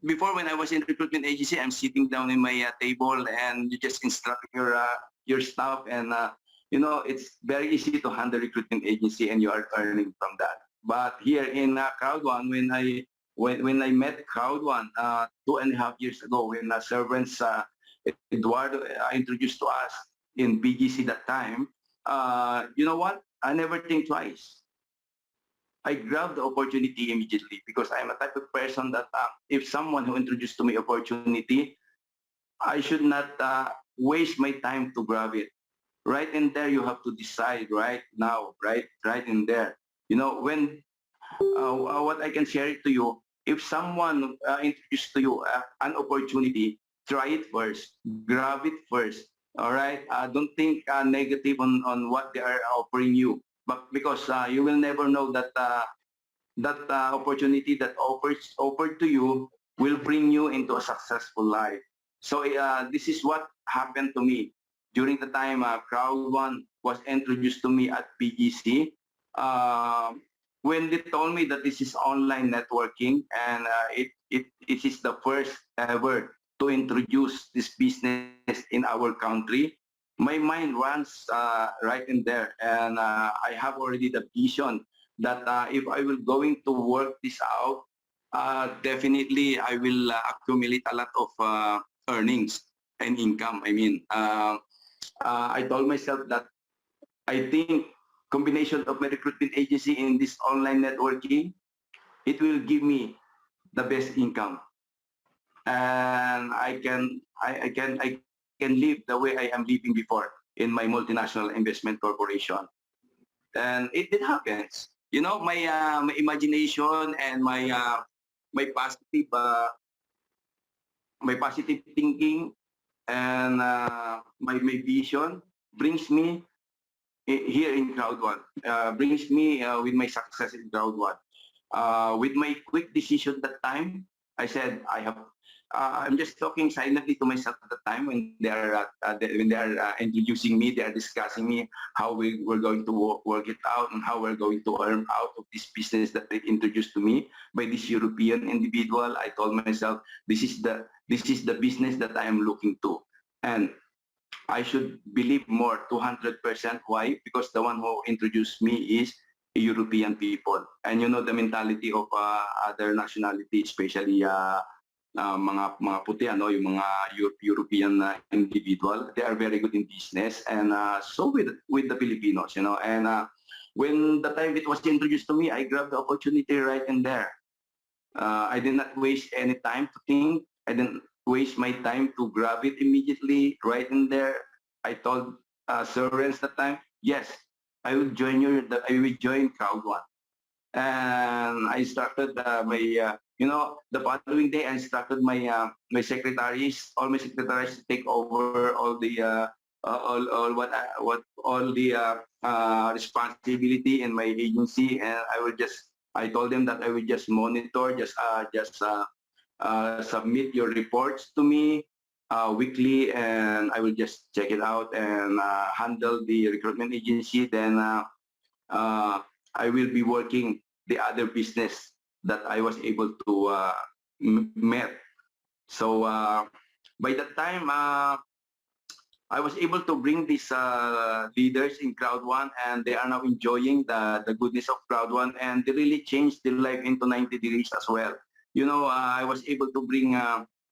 [SPEAKER 4] Before, when I was in recruitment agency, I'm sitting down in my table and you just instruct your staff, and it's very easy to handle recruitment agency and you are earning from that. But here in CROWD1, when I met CROWD1 2.5 years ago, when servants Eduardo introduced to us in BGC that time, you know what? I never think twice. I grabbed the opportunity immediately because I'm a type of person that if someone who introduced to me opportunity, I should not waste my time to grab it. Right in there, you have to decide right now, right in there. When what I can share it to you, if someone introduced to you an opportunity, try it first, grab it first. All right, don't think negative on what they are offering you, but because you will never know that that opportunity that offered to you will bring you into a successful life. So this is what happened to me during the time CROWD1 was introduced to me at PGC. When they told me that this is online networking, and it is the first ever to introduce this business in our country, my mind runs right in there, and I have already the vision that if I will going to work this out, definitely I will accumulate a lot of earnings and income. I mean, I told myself that I think combination of my recruitment agency in this online networking, it will give me the best income, and I can live the way I am living before in my multinational investment corporation. And it happens. My imagination and my positive thinking, and my vision brings me here in CROWD1, brings me with my success in CROWD1. With my quick decision that time, I said I'm just talking silently to myself at the time when they are introducing me, they are discussing me how we're going to work it out and how we're going to earn out of this business that they introduced to me by this European individual. I told myself, this is the business that I am looking to, and I should believe more 200%. Why? Because the one who introduced me is European people, and you know the mentality of other nationality, especially mga puti, ano, yung mga European individual. They are very good in business, and so with the Filipinos, you know. And when the time it was introduced to me, I grabbed the opportunity right in there. I did not waste any time to think. I didn't waste my time to grab it immediately right in there. I told Sir Renz that time, yes, I will join you. I will join CROWD1. And I started the following day I started my secretaries, all my secretaries to take over all the all the responsibility in my agency, and I told them that I will just monitor, submit your reports to me weekly, and I will just check it out and handle the recruitment agency. Then I will be working the other business that I was able to met. So by that time, I was able to bring these leaders in CROWD1, and they are now enjoying the goodness of CROWD1, and they really changed their life into 90 degrees as well. You know, I was able to bring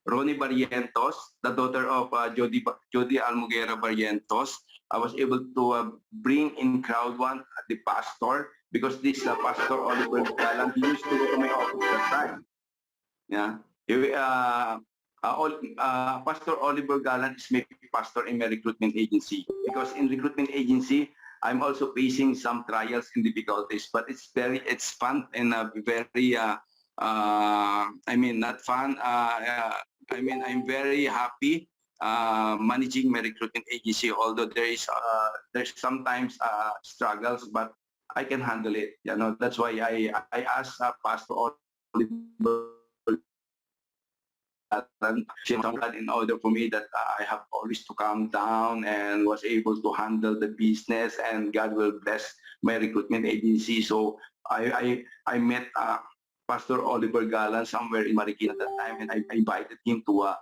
[SPEAKER 4] Ronnie Barrientos, the daughter of Jody Almuguera Barrientos. I was able to bring in CROWD1 the pastor, because this Pastor Oliver Galan, he used to go to my office that time. Yeah. Pastor Oliver Galan is my pastor in my recruitment agency, because in recruitment agency, I'm also facing some trials and difficulties, but it's fun and very, not fun. I'm very happy managing my recruitment agency, although there's sometimes struggles, but I can handle it. You know, that's why I asked Pastor Oliver in order for me that I have always to calm down and was able to handle the business, and God will bless my recruitment agency. So I met Pastor Oliver Galan somewhere in Marikina at that time, and I invited him to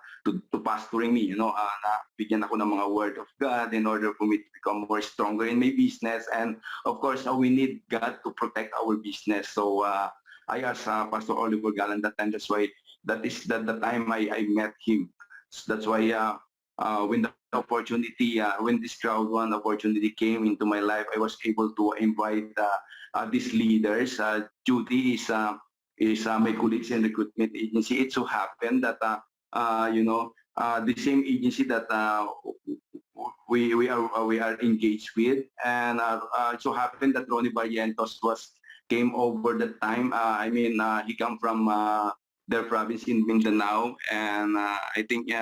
[SPEAKER 4] pastoring me, you know, na bigyan ako ng mga word of God in order for me to become more stronger in my business. And of course, we need God to protect our business. So I asked Pastor Oliver Galan that time. That's why that is the time I met him. So that's why when the opportunity, when this CROWD1 opportunity came into my life, I was able to invite these leaders. Judy is my colleagues in recruitment agency. It so happened that the same agency that we are engaged with, and it so happened that Ronnie Barrientos came over that time. He come from their province in Mindanao, and I think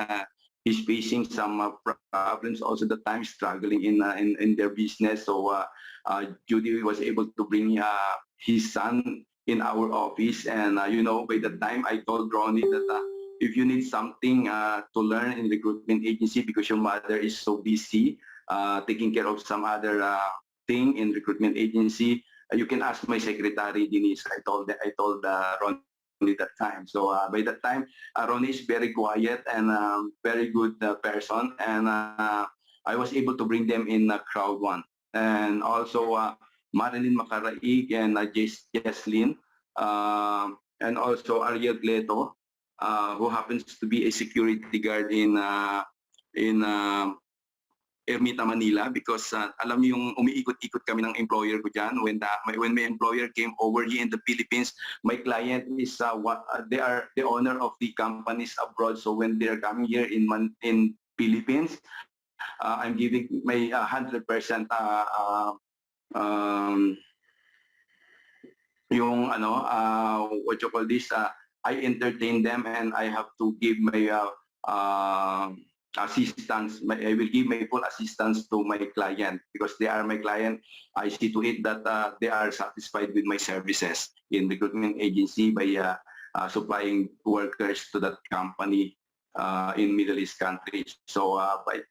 [SPEAKER 4] he's facing some problems also that time, struggling in their business. So Judy was able to bring his son in our office, and by the time I told Ronnie that if you need something to learn in recruitment agency because your mother is so busy taking care of some other thing in recruitment agency, you can ask my secretary Denise. I told Ronnie that time. So by that time, Ronnie is very quiet and very good person, and I was able to bring them in CROWD1, and also Marilyn Macaraig and Jesslyn, and also Ariel Gleto, who happens to be a security guard in Ermita, Manila, because alam niyo yung umiikot-ikot kami ng employer ko dyan. When my employer came over here in the Philippines, my client is they are the owner of the companies abroad. So when they are coming here in Philippines, I'm giving my 100% what you call this, I entertain them, and I have to give my assistance. I will give my full assistance to my client because they are my client. I see to it that they are satisfied with my services in recruitment agency by supplying workers to that company. in Middle East countries. So by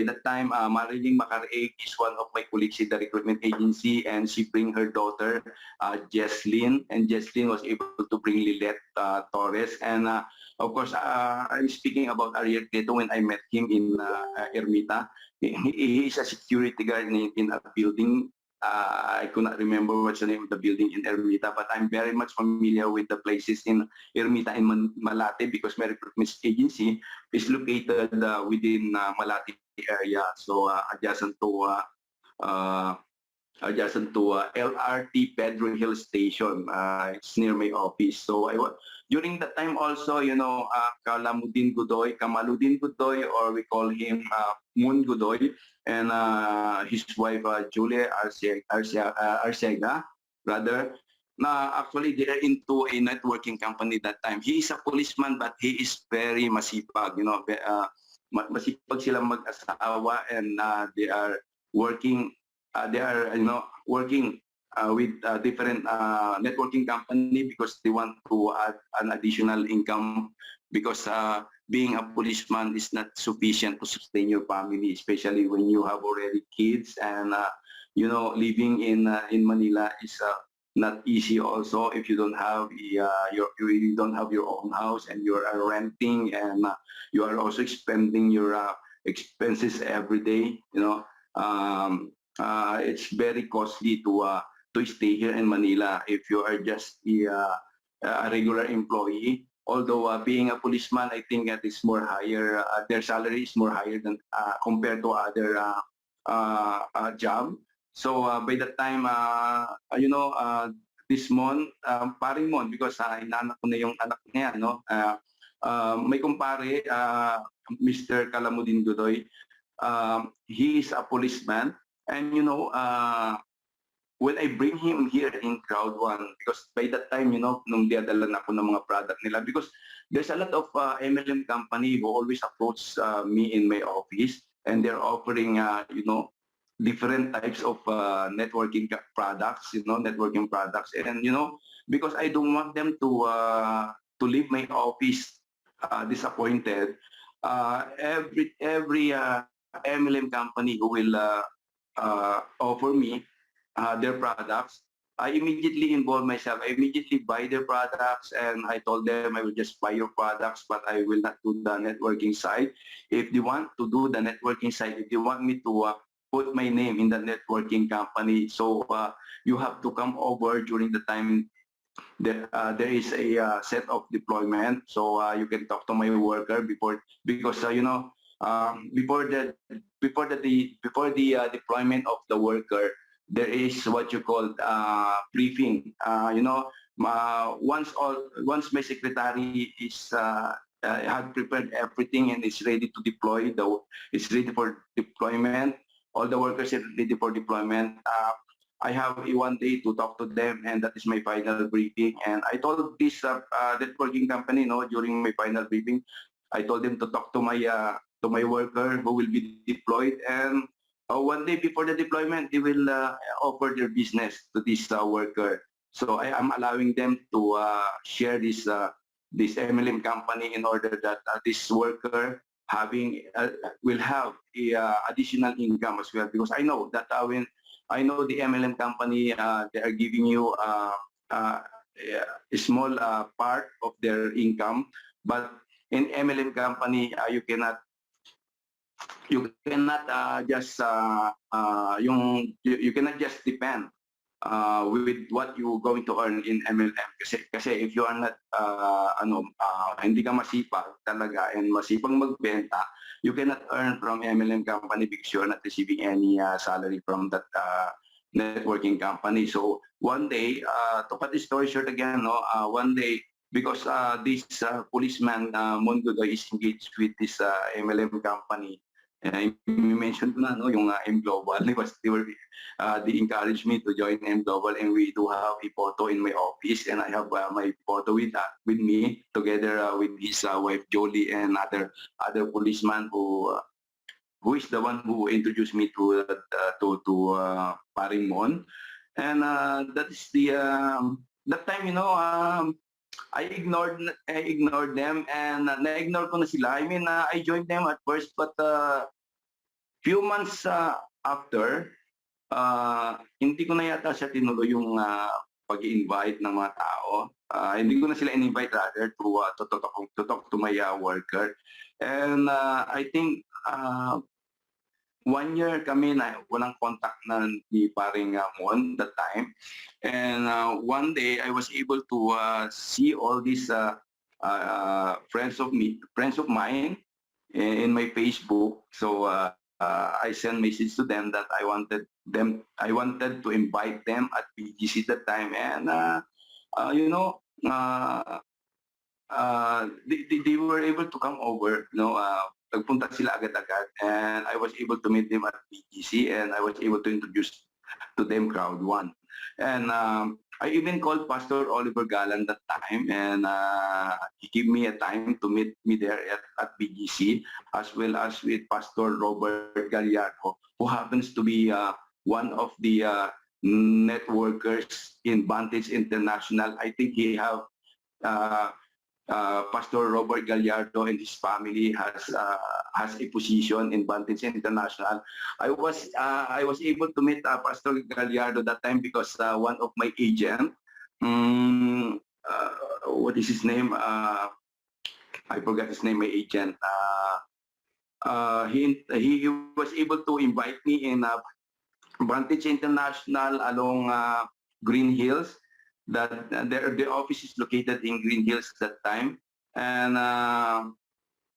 [SPEAKER 4] that time, Mariling Macareeg is one of my colleagues in the recruitment agency, and she bring her daughter, Jesslyn, and Jesslyn was able to bring Lilette Torres. And of course, I'm speaking about Ariel Teto when I met him in Ermita. He is a security guard in a building. I could not remember what's the name of the building in Ermita, but I'm very much familiar with the places in Ermita and Malate because my recruitment agency is located within Malate area, so adjacent to LRT Pedro Hill Station. It's near my office. So during that time also, Kamaludin Godoy, or we call him Moon Godoy, and his wife Julia Arcega, rather. Actually, they are into a networking company that time. He is a policeman, but he is very masipag. Masipag silang mag-asawa, and they are working. Working with different networking company because they want to add an additional income, because being a policeman is not sufficient to sustain your family, especially when you have already kids, and living in Manila is not easy also if you don't have you don't have your own house, and you are renting, and you are also spending your expenses every day. It's very costly to stay here in Manila if you are just a regular employee. Although being a policeman, I think that is more higher. Their salary is more higher than compared to other job. So by that time, this Mon, paring Mon, because inaanak ko na yung anak niya, no? May kumpare, Mr. Kalamudin Godoy. He is a policeman, and when I bring him here in CROWD1, because by that time, nung diadala na ako ng mga product nila, because there's a lot of MLM company who always approach me in my office, and they're offering, different types of networking products, and because I don't want them to leave my office disappointed. Every MLM company who will offer me their products, I immediately involve myself. I immediately buy their products, and I told them I will just buy your products, but I will not do the networking side. If they want to do the networking side, if they want me to put my name in the networking company, so you have to come over during the time that there is a set of deployment, so you can talk to my worker before, because before the deployment of the worker, there is what you call briefing. Once my secretary is had prepared everything and is ready to deploy, it's ready for deployment. All the workers are ready for deployment. I have one day to talk to them, and that is my final briefing. And I told this networking company, during my final briefing, I told them to talk to my worker who will be deployed, and one day before the deployment, they will offer their business to this worker. So I am allowing them to share this MLM company in order that this worker will have additional income as well, because I know that when I know the MLM company, they are giving you a small part of their income, but in MLM company, you cannot you cannot just depend with what you going to earn in MLM, kasi if you are not hindi ka masipag talaga and masipag magbenta, you cannot earn from MLM company because you are not receiving any salary from that networking company. So one day, to cut the story short again, one day, because this policeman Mongodoy is engaged with this MLM company. And you mentioned na yung M Global, they encouraged me to join M Global, and we do have a photo in my office, and I have my photo with me together with his wife Jolie and other policeman who is the one who introduced me to Paring Mon. And that is the that time, I ignored them, and na-ignore ko na sila. I mean, I joined them at first, but few months after, hindi ko na yata siya tinuloy yung pag-invite ng mga tao. Hindi ko na sila in-invite rather to talk to my worker. And I think 1 year kami na walang contact na ni paring Mon that time. And one day I was able to see all these friends of mine in my Facebook. So I sent message to them that I wanted to invite them at BGC that time, and they were able to come over. Nagpunta sila agad-agad, and I was able to meet them at BGC, and I was able to introduce to them CROWD1. And I even called Pastor Oliver Galan that time, and he gave me a time to meet me there at BGC, as well as with Pastor Robert Gallardo, who happens to be one of the networkers in Vantage International. I think he have Pastor Robert Gallardo and his family has a position in Vantage International. I was able to meet Pastor Gallardo that time because one of my agent, what is his name? I forgot his name. My agent. He was able to invite me in Vantage International along Green Hills. That the office is located in Green Hills that time, and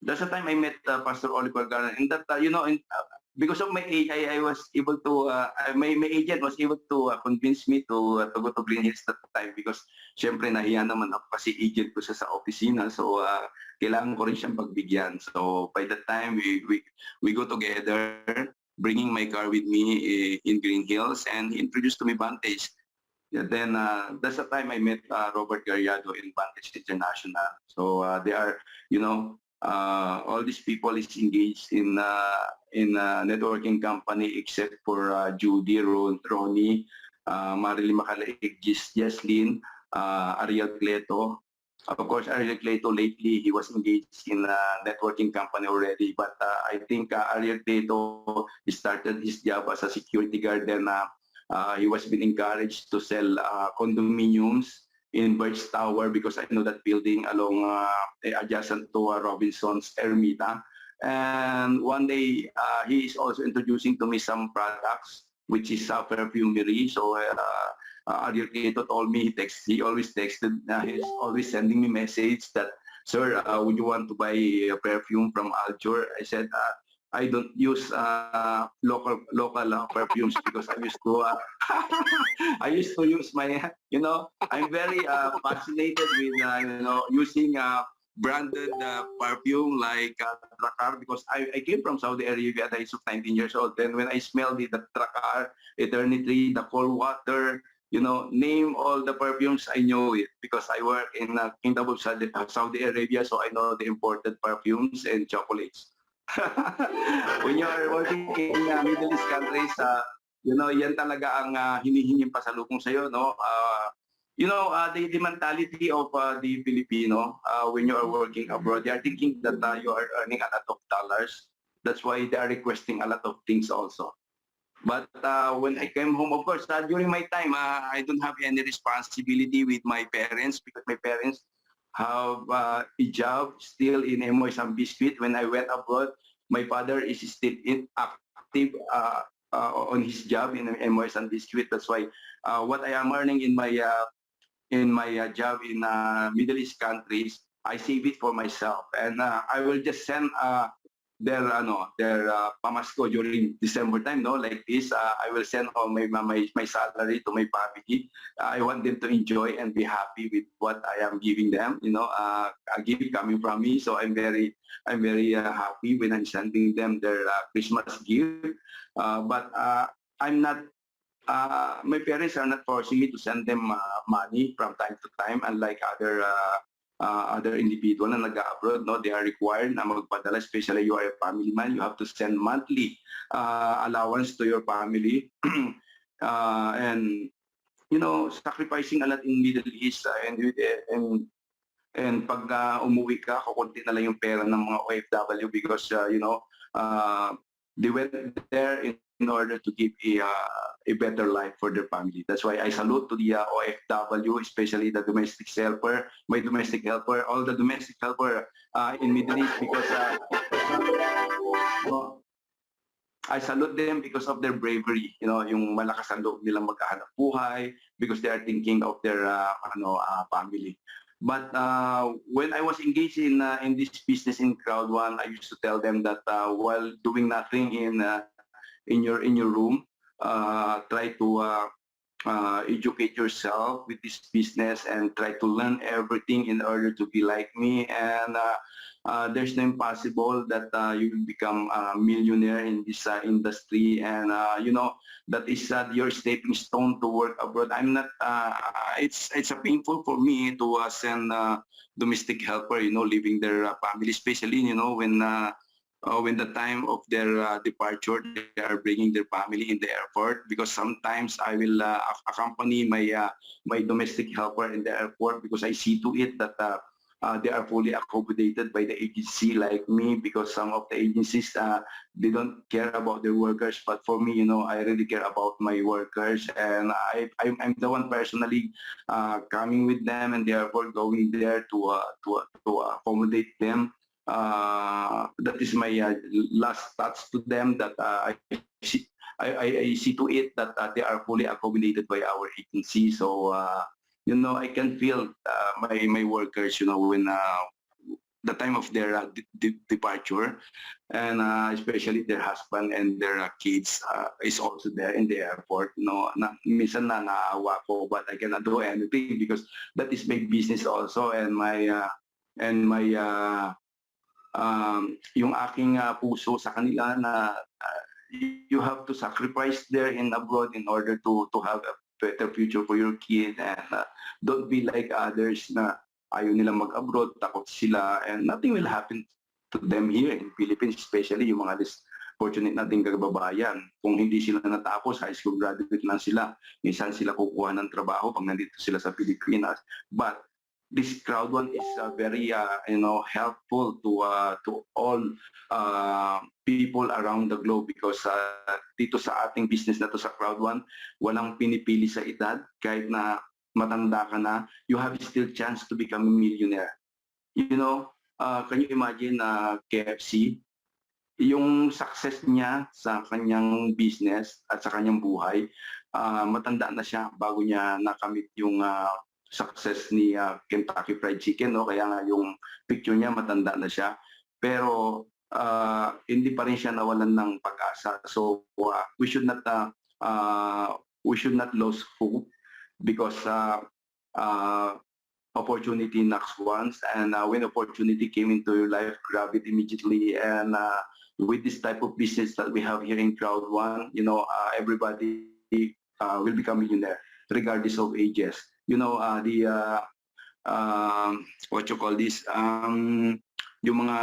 [SPEAKER 4] that's the time I met Pastor Oliver Garland. And that because of my age, I was able to my agent was able to convince me to go to Green Hills that time, because syempre nahiya naman ako kasi agent ko siya sa opisina, so kailangan ko rin siyang pagbigyan. So by that time we go together, bringing my car with me in Green Hills, and he introduced to me Vantage. Yeah, then that's the time I met Robert Gallardo in Vantage International. So they are, all these people is engaged in networking company except for Judy, Ronnie, Marily Macalaig, Jesslyn, Ariel Cleto. Of course, Ariel Cleto lately he was engaged in a networking company already, but I think Ariel Cleto started his job as a security guard, then he was being encouraged to sell condominiums in Birch Tower, because I know that building along adjacent to Robinson's Ermita. And one day he is also introducing to me some products, which is perfumery. So Ariel Quito told me he always texted, he's always sending me message that, sir, would you want to buy a perfume from Alture? I said, I don't use local perfumes, because I used to use my, I'm very fascinated with using branded perfume like Drakkar, because I came from Saudi Arabia at the age of 19 years old. Then when I smelled the Drakkar, Eternity, the Cold Water, name all the perfumes, I know it, because I work in Kingdom of Saudi Arabia, so I know the imported perfumes and chocolates. When you are working in Middle East countries, yan talaga ang hinihinging pasalubong sa'yo, no? The mentality of the Filipino, when you are working abroad, they are thinking that you are earning a lot of dollars. That's why they are requesting a lot of things also. But when I came home, of course, during my time, I don't have any responsibility with my parents, because my parents have a job still in Emoy San Biscuit. When I went abroad, my father is still active on his job in Emoy San Biscuit. That's why what I am earning in my job in Middle East countries, I save it for myself, and I will just send their pamasko during December time, no, like this. I will send all my salary to my family. I want them to enjoy and be happy with what I am giving them, a gift coming from me. So I'm very happy when I'm sending them their Christmas gift. But I'm not my parents are not forcing me to send them money from time to time, unlike other individual na nag-abroad, no, they are required na magpadala, especially you are a family man, you have to send monthly allowance to your family. And sacrificing a lot in Middle East, and And pag umuwi ka, kukunti na lang yung pera ng mga OFW because, they went there in order to give a better life for their family. That's why I salute to the OFW, especially the domestic helper, my domestic helper, all the domestic helper in Middle East because I salute them because of their bravery, yung malakas ang loob nilang magkahanap buhay because they are thinking of their family. But when I was engaged in this business in CROWD1, I used to tell them that while doing nothing in your room, try to educate yourself with this business and try to learn everything in order to be like me. And there's no impossible that you will become a millionaire in this industry. And that is your stepping stone to work abroad. I'm not. It's a painful for me to send domestic helper, leaving their family, especially when the time of their departure, they are bringing their family in the airport. Because sometimes I will accompany my domestic helper in the airport because I see to it that they are fully accommodated by the agency like me, because some of the agencies, they don't care about their workers. But for me, I really care about my workers. And I'm the one personally coming with them and therefore going there to accommodate them. That is my last touch to them, that I see to it that they are fully accommodated by our agency. So I can feel my workers, when the time of their departure, and especially their husband and their kids is also there in the airport. Minsan na naawa ko, but I cannot do anything because that is my business also, and my yung aking puso sa kanila na you have to sacrifice there in abroad in order to have a better future for your kid. And don't be like others na ayaw nilang mag-abroad, takot sila, and nothing will happen to them here in Philippines, especially yung mga less fortunate nating kababayan. Kung hindi sila natapos, high school graduate lang sila, minsan sila kukuha ng trabaho pag nandito sila sa Pilipinas. But this CROWD1 is very helpful to all people around the globe, because dito sa ating business na to sa CROWD1, walang pinipili sa edad. Kahit na matanda ka na, you have still chance to become a millionaire. Can you imagine KFC? Yung success niya sa kanyang business at sa kanyang buhay, matanda na siya bago niya nakamit yung success ni Kentucky Fried Chicken, kaya nga yung picture niya matanda na siya, pero hindi pa rin siya nawalan ng pag-asa. So we should not lose hope, because opportunity knocks once, and when opportunity came into your life, grab it immediately. And with this type of business that we have here in CROWD1, everybody will become millionaire regardless of ages. What you call this, yung mga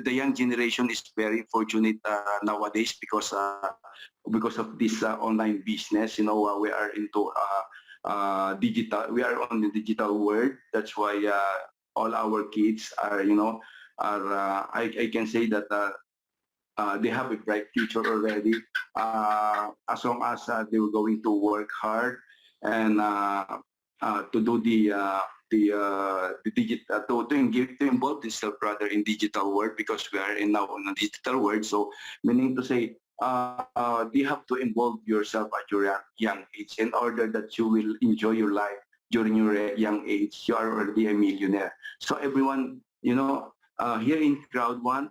[SPEAKER 4] the young generation is very fortunate nowadays because of this online business. We are into digital. We are on the digital world. That's why all our kids are I can say that they have a bright future already, as long as they were going to work hard and to do the digital, to involve themselves rather in digital world, because we are now in a digital world. So meaning to say, you have to involve yourself at your young age in order that you will enjoy your life during your young age. You are already a millionaire. So everyone, here in CROWD1,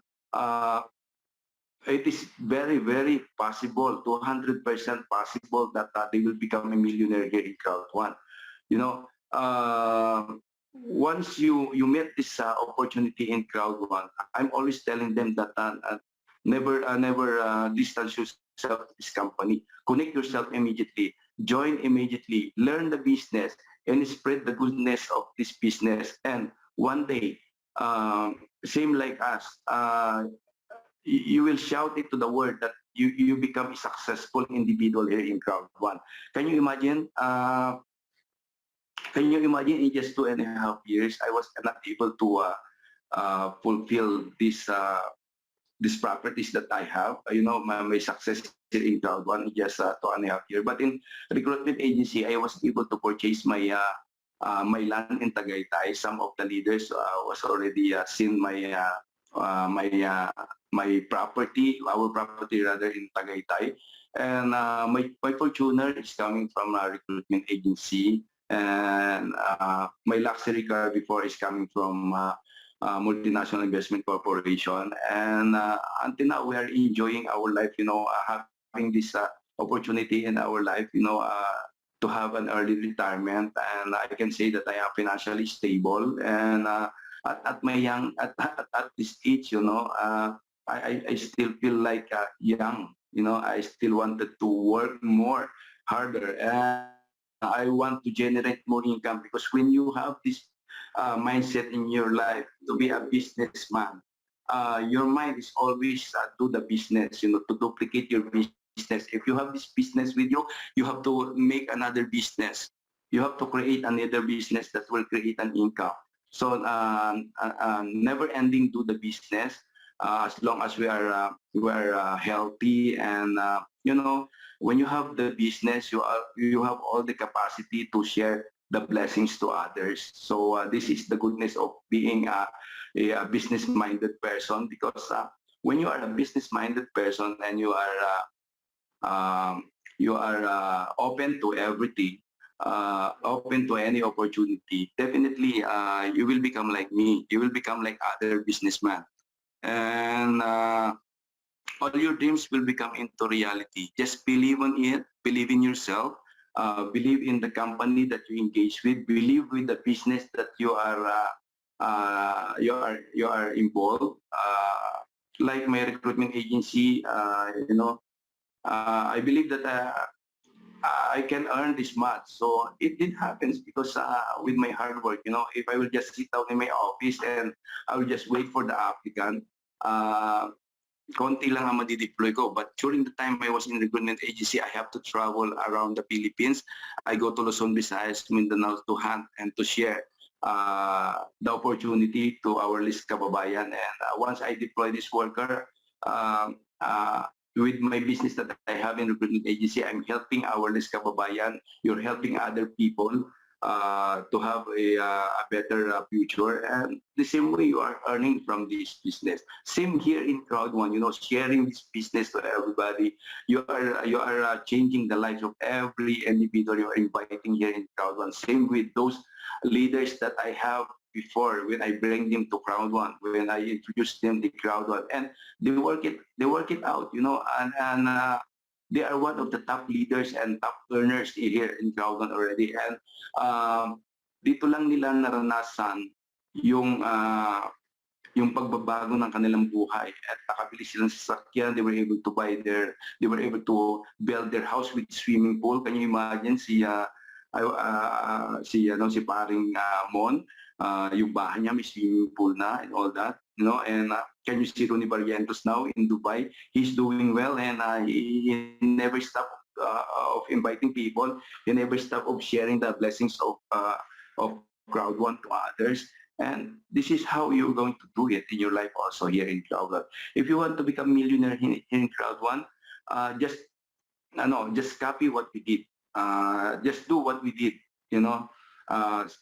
[SPEAKER 4] it is very, very possible, 200% possible that they will become a millionaire here in CROWD1. Once you meet this opportunity in CROWD1, I'm always telling them that never distance yourself to this company. Connect yourself immediately. Join immediately. Learn the business and spread the goodness of this business. And one day, same like us, you will shout it to the world that you become a successful individual here in CROWD1. Can you imagine? Can you imagine in just 2.5 years, I was not able to fulfill these properties that I have. My success in CROWD1 is just 2.5 years. But in recruitment agency, I was able to purchase my land in Tagaytay. Some of the leaders was already seen my property, our property rather, in Tagaytay. And my Fortuner is coming from a recruitment agency. And my luxury car before is coming from multinational investment corporation. And until now, we are enjoying our life, having this opportunity in our life, to have an early retirement. And I can say that I am financially stable. And at my at this age, I still feel like young. I still wanted to work more harder. And I want to generate more income, because when you have this mindset in your life to be a businessman, your mind is always do the business, to duplicate your business. If you have this business with you have to make another business. You have to create another business that will create an income. So never ending do the business, as long as we are healthy. And when you have the business, you have all the capacity to share the blessings to others. So this is the goodness of being a business-minded person, because when you are a business-minded person and you are open to everything, open to any opportunity, definitely you will become like me. You will become like other businessmen. And all your dreams will become into reality. Just believe on it, believe in yourself, believe in the company that you engage with, believe with the business that you are involved. Like my recruitment agency, I believe that I can earn this much. So it did happen because with my hard work, if I will just sit down in my office and I will just wait for the applicant, konti lang ang madi-deploy ko. But during the time I was in recruitment agency, I have to travel around the Philippines. I go to Luzon, Visayas, Mindanao to hunt and to share the opportunity to our list kababayan. And once I deploy this worker, with my business that I have in recruitment agency, I'm helping our list kababayan. You're helping other people to have a better future. And the same way you are earning from this business. Same here in CROWD1, sharing this business to everybody. You are changing the lives of every individual you are inviting here in CROWD1. Same with those leaders that I have before, when I bring them to CROWD1, when I introduce them to CROWD1, and they work it out, and they are one of the top leaders and top earners here in CROWD1 already. And dito lang nila naranasan yung pagbabago ng kanilang buhay, at nakabili silang sasakyan. They were able to build their house with swimming pool. Can you imagine si paring Mon, yung bahay niya may swimming pool na and all that, and can you see Ronnie Barrientos now in Dubai? He's doing well, and he never stopped of inviting people. He never stopped of sharing the blessings of CROWD1 to others. And this is how you're going to do it in your life also here in CROWD1. If you want to become a millionaire in CROWD1, just copy what we did. Just do what we did,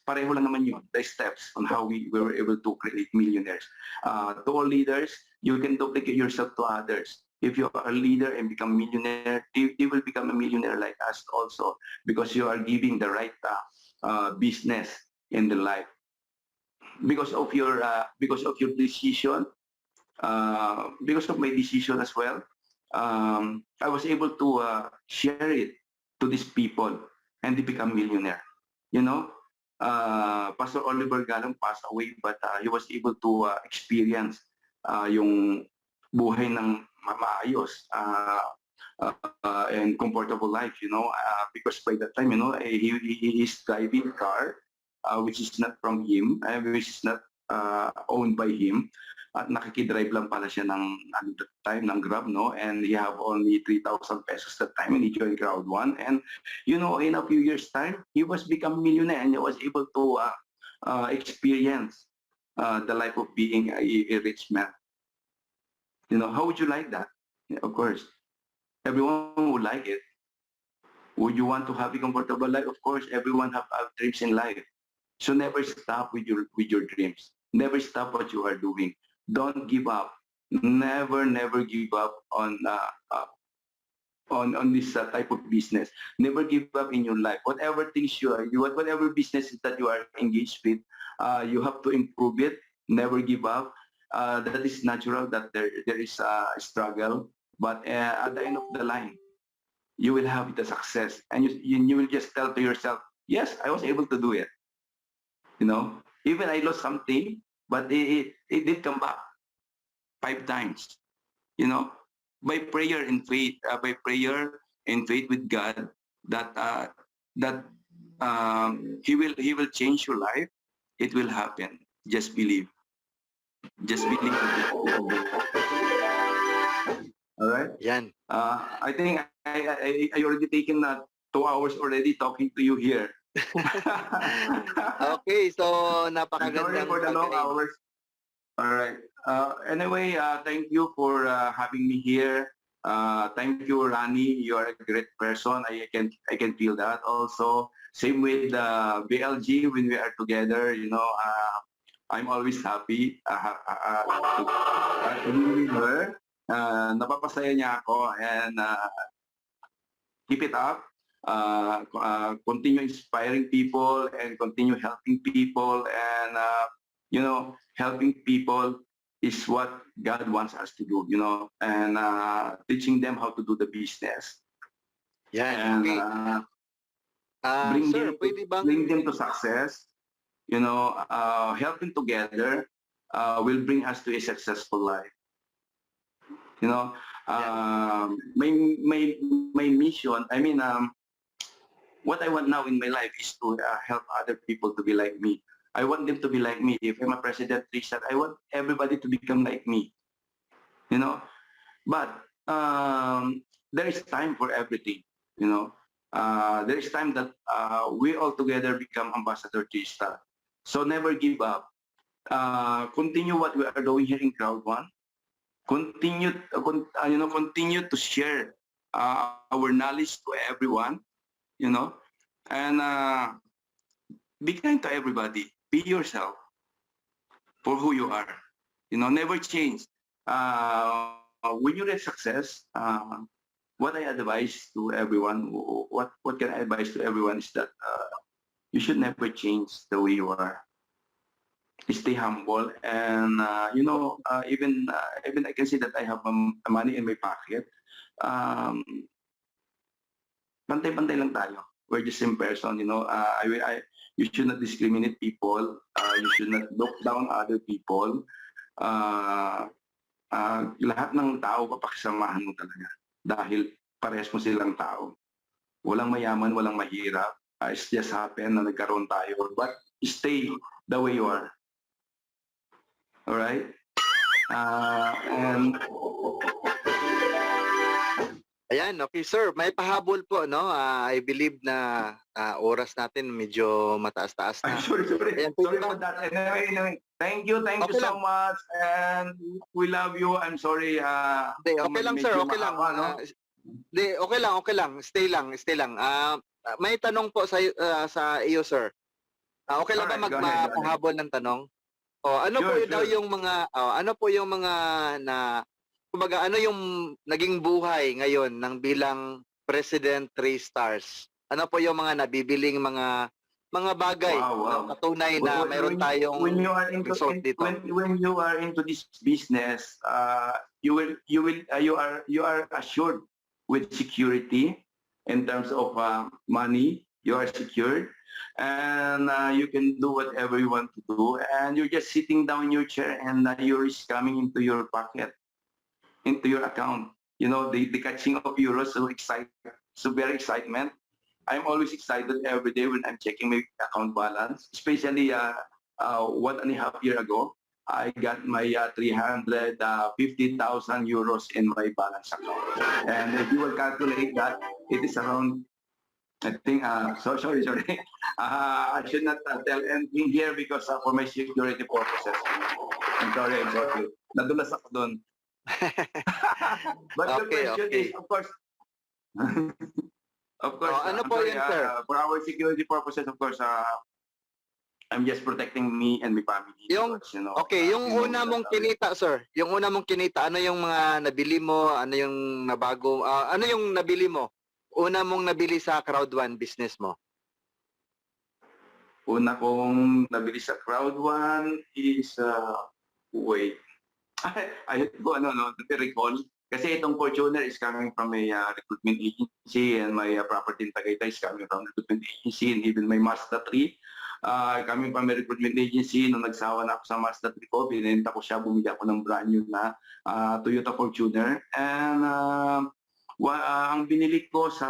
[SPEAKER 4] pareho lang naman yun, the steps on how we were able to create millionaires. To all leaders, you can duplicate yourself to others. If you are a leader and become a millionaire, they will become a millionaire like us also, because you are giving the right business in the life. Because of your decision, because of my decision as well, I was able to share it to these people, and they become millionaire. Pastor Oliver Galong passed away, but he was able to experience yung buhay ng maayos and comfortable life, because by that time, he is driving car, which is not from him, which is not owned by him. At nakikidrive lang pala siya ng ano that time ng Grab, no? And he have only 3,000 pesos that time and he joined CROWD1. And you know, in a few years time, he was become millionaire and he was able to experience the life of being a rich man. You know, how would you like that? Yeah, of course, everyone would like it. Would you want to have a comfortable life? Of course, everyone have dreams in life. So never stop with your dreams. Never stop what you are doing. Don't give up. Never give up on this type of business. Never give up in your life. Whatever things whatever businesses that you are engaged with, you have to improve it. Never give up. That is natural that there is a struggle, but at the end of the line, you will have the success, and you will just tell to yourself, yes, I was able to do it. You know, even I lost something, but it did come back 5 times. You know, by prayer and faith, with God, that He will change your life. It will happen. Just believe. Just believe. All right.
[SPEAKER 1] Yan.
[SPEAKER 4] I think I already taken 2 hours already talking to you here.
[SPEAKER 1] Okay, so
[SPEAKER 4] Sorry
[SPEAKER 1] napakagandang
[SPEAKER 4] for the long
[SPEAKER 1] pagkain.
[SPEAKER 4] hours. All right. Anyway, thank you for having me here. Thank you, Rani. You are a great person. I can feel that. Also, same with BLG when we are together. You know, I'm always happy to be with her. Napapasaya niya ako, and keep it up. Continue inspiring people and continue helping people, and you know, helping people is what God wants us to do, you know, and teaching them how to do the business,
[SPEAKER 1] Yan,
[SPEAKER 4] and
[SPEAKER 1] okay. Sir, pwede bang
[SPEAKER 4] bring them to success. You know, helping together will bring us to a successful life. You know, my mission, I mean, what I want now in my life is to help other people to be like me. I want them to be like me. If I'm a president, I want everybody to become like me. You know, but there is time for everything. You know, there is time that we all together become ambassador Trista. So never give up. Continue what we are doing here in CROWD1. Continue to share our knowledge to everyone. You know, and be kind to everybody. Be yourself for who you are. You know, never change. When you reach success, what I advise to everyone, what can I advise to everyone is that you should never change the way you are. Stay humble, and you know, even I can see that I have money in my pocket. Pantay-pantay lang tayo. We're the same person, you know. You should not discriminate people. You should not look down other people. Lahat ng tao papakisamahan mo talaga. Dahil parehas mo silang tao. Walang mayaman, walang mahirap. It's just happen na nagkaroon tayo. But stay the way you are. Alright? And
[SPEAKER 1] Ayan, okay sir, may pahabol po, no? I believe na oras natin medyo mataas-taas na.
[SPEAKER 4] I'm sorry.
[SPEAKER 1] Ayan,
[SPEAKER 4] Sorry for that. Anyway. Thank you
[SPEAKER 1] Okay
[SPEAKER 4] so
[SPEAKER 1] lang.
[SPEAKER 4] much, and we love you. I'm sorry.
[SPEAKER 1] Hindi, okay lang sir, okay lang. Hindi, okay lang. Stay lang. May tanong po sa iyo sir. Okay lang ba
[SPEAKER 4] Alright, go ahead.
[SPEAKER 1] magpahabol ng tanong? Ano po
[SPEAKER 4] Sure.
[SPEAKER 1] daw yung mga kumbaga, ano yung naging buhay ngayon ng bilang President 3 Stars? Ano po yung mga nabibiling mga bagay
[SPEAKER 4] Wow.
[SPEAKER 1] na patunay na mayroon tayong
[SPEAKER 4] when you are into
[SPEAKER 1] result dito?
[SPEAKER 4] when you are into this business, you are assured with security in terms of money. You are secured, and you can do whatever you want to do, and you're just sitting down in your chair, and your is coming into your pocket, into your account. You know, the catching of euros, so very excitement. I'm always excited every day when I'm checking my account balance, especially 1.5 years ago, I got my 350,000 euros in my balance account. And if you will calculate that, it is around, I think, sorry. I should not tell anything here because for my security purposes. I'm sorry. Nadulas ako doon. But the question is, of course,
[SPEAKER 1] ano po yun, sir?
[SPEAKER 4] For our security purposes, of course, I'm just protecting me and my family.
[SPEAKER 1] Yung,
[SPEAKER 4] because, you know,
[SPEAKER 1] yung una mong kinita, sir, yung una mong kinita, ano yung mga nabili mo, ano yung nabago, ano yung nabili mo? Una mong nabili sa CROWD1 business mo?
[SPEAKER 4] Una kong nabili sa CROWD1 is, wait, I recall. Kasi itong Fortuner is coming from a recruitment agency, and my property in Tagaytay is coming from recruitment agency, and even my Mazda 3 coming from a recruitment agency. Nung nagsawa na ako sa Mazda 3 ko, binenta ko siya, bumili ako ng brand new na Toyota Fortuner. And ang binili ko sa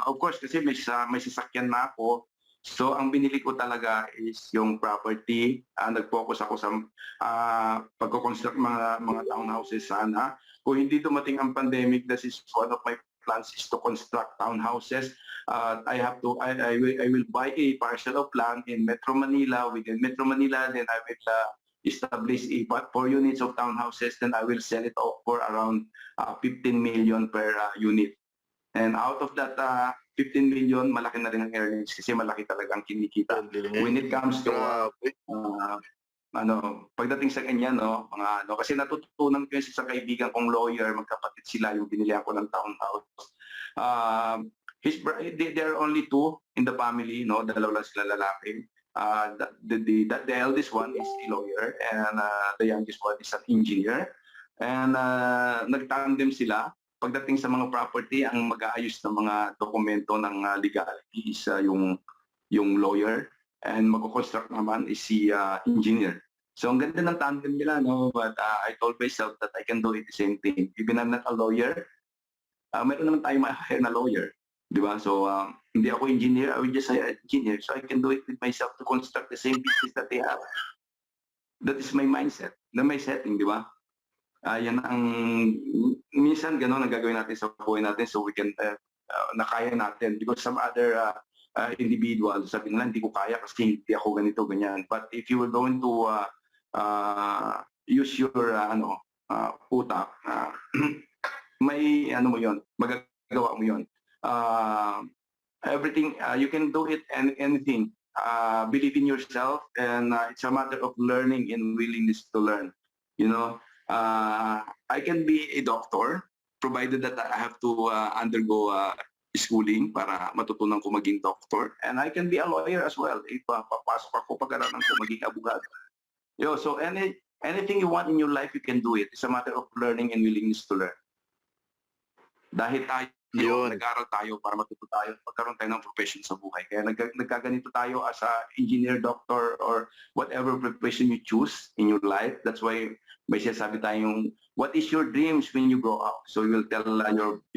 [SPEAKER 4] of course kasi may sasakyan na ako, so ang binili ko talaga is yung property. Nag-focus ako sa pagko-construct mga townhouses sana. Kung hindi dumating ang pandemic, this is one of my plans is to construct townhouses. I will buy a parcel of land in Metro Manila. Within Metro Manila, then I will establish 4 units of townhouses, then I will sell it off for around 15 million per unit. And out of that 15 million, malaki na rin ang earnings kasi malaki talaga ang kinikita. When it comes to pagdating sa ganyan, kasi natutunan ko sa kaibigan kong lawyer, magkapatid sila, yung binili ako ng townhouse. There are only 2 in the family, dalawa lang sila lalaki. The eldest one is a lawyer, and the youngest one is an engineer. And nagtandem sila. Pagdating sa mga property, ang mag-aayos ng mga dokumento ng legality is yung lawyer, and mag-construct naman is si engineer. So ang ganda ng tandem nila, but I told myself that I can do it the same thing. Even I'm not a lawyer, meron naman tayo ma-hire na lawyer. Diba? So, hindi ako engineer, I will just say engineer. So, I can do it with myself to construct the same business that they have. That is my mindset, my setting, di ba? Yan ang, minsan gano'n ang gagawin natin sa buhay natin so we can, nakaya natin. Because some other individual, sabi nila, hindi ko kaya kasi hindi ako ganito, ganyan. But if you were going to use your, utak, may, mo yon, magagawa mo yon. Everything, you can do it and anything. Believe in yourself, and it's a matter of learning and willingness to learn. I can be a doctor provided that I have to undergo schooling para matutunan ko maging doctor, and I can be a lawyer as well if papasok ako pag-aralan ko maging abogado. So anything you want in your life, you can do it. It's a matter of learning and willingness to learn. Dahil nag-aaral tayo para matuto tayo, magkaroon tayo ng profession sa buhay. Kaya nagkaganito tayo as a engineer, doctor, or whatever profession you choose in your life. That's why may sinasabi tayong, what is your dreams when you grow up? So you will tell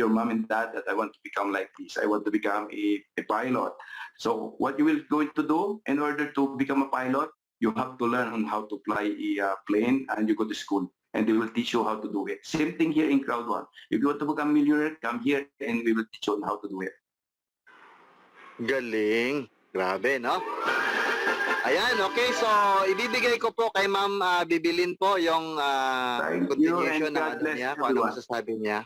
[SPEAKER 4] your mom and dad that I want to become like this. I want to become a pilot. So what you will going to do in order to become a pilot, you have to learn on how to fly a plane, and you go to school. And they will teach you how to do it. Same thing here in CROWD1. If you want to become a millionaire, come here and we will teach you on how to do it.
[SPEAKER 1] Galing. Grabe, no? Ayan, okay. So, ibibigay ko po kay Ma'am Bibilin po yung continuation na niya, kung ano masasabi niya.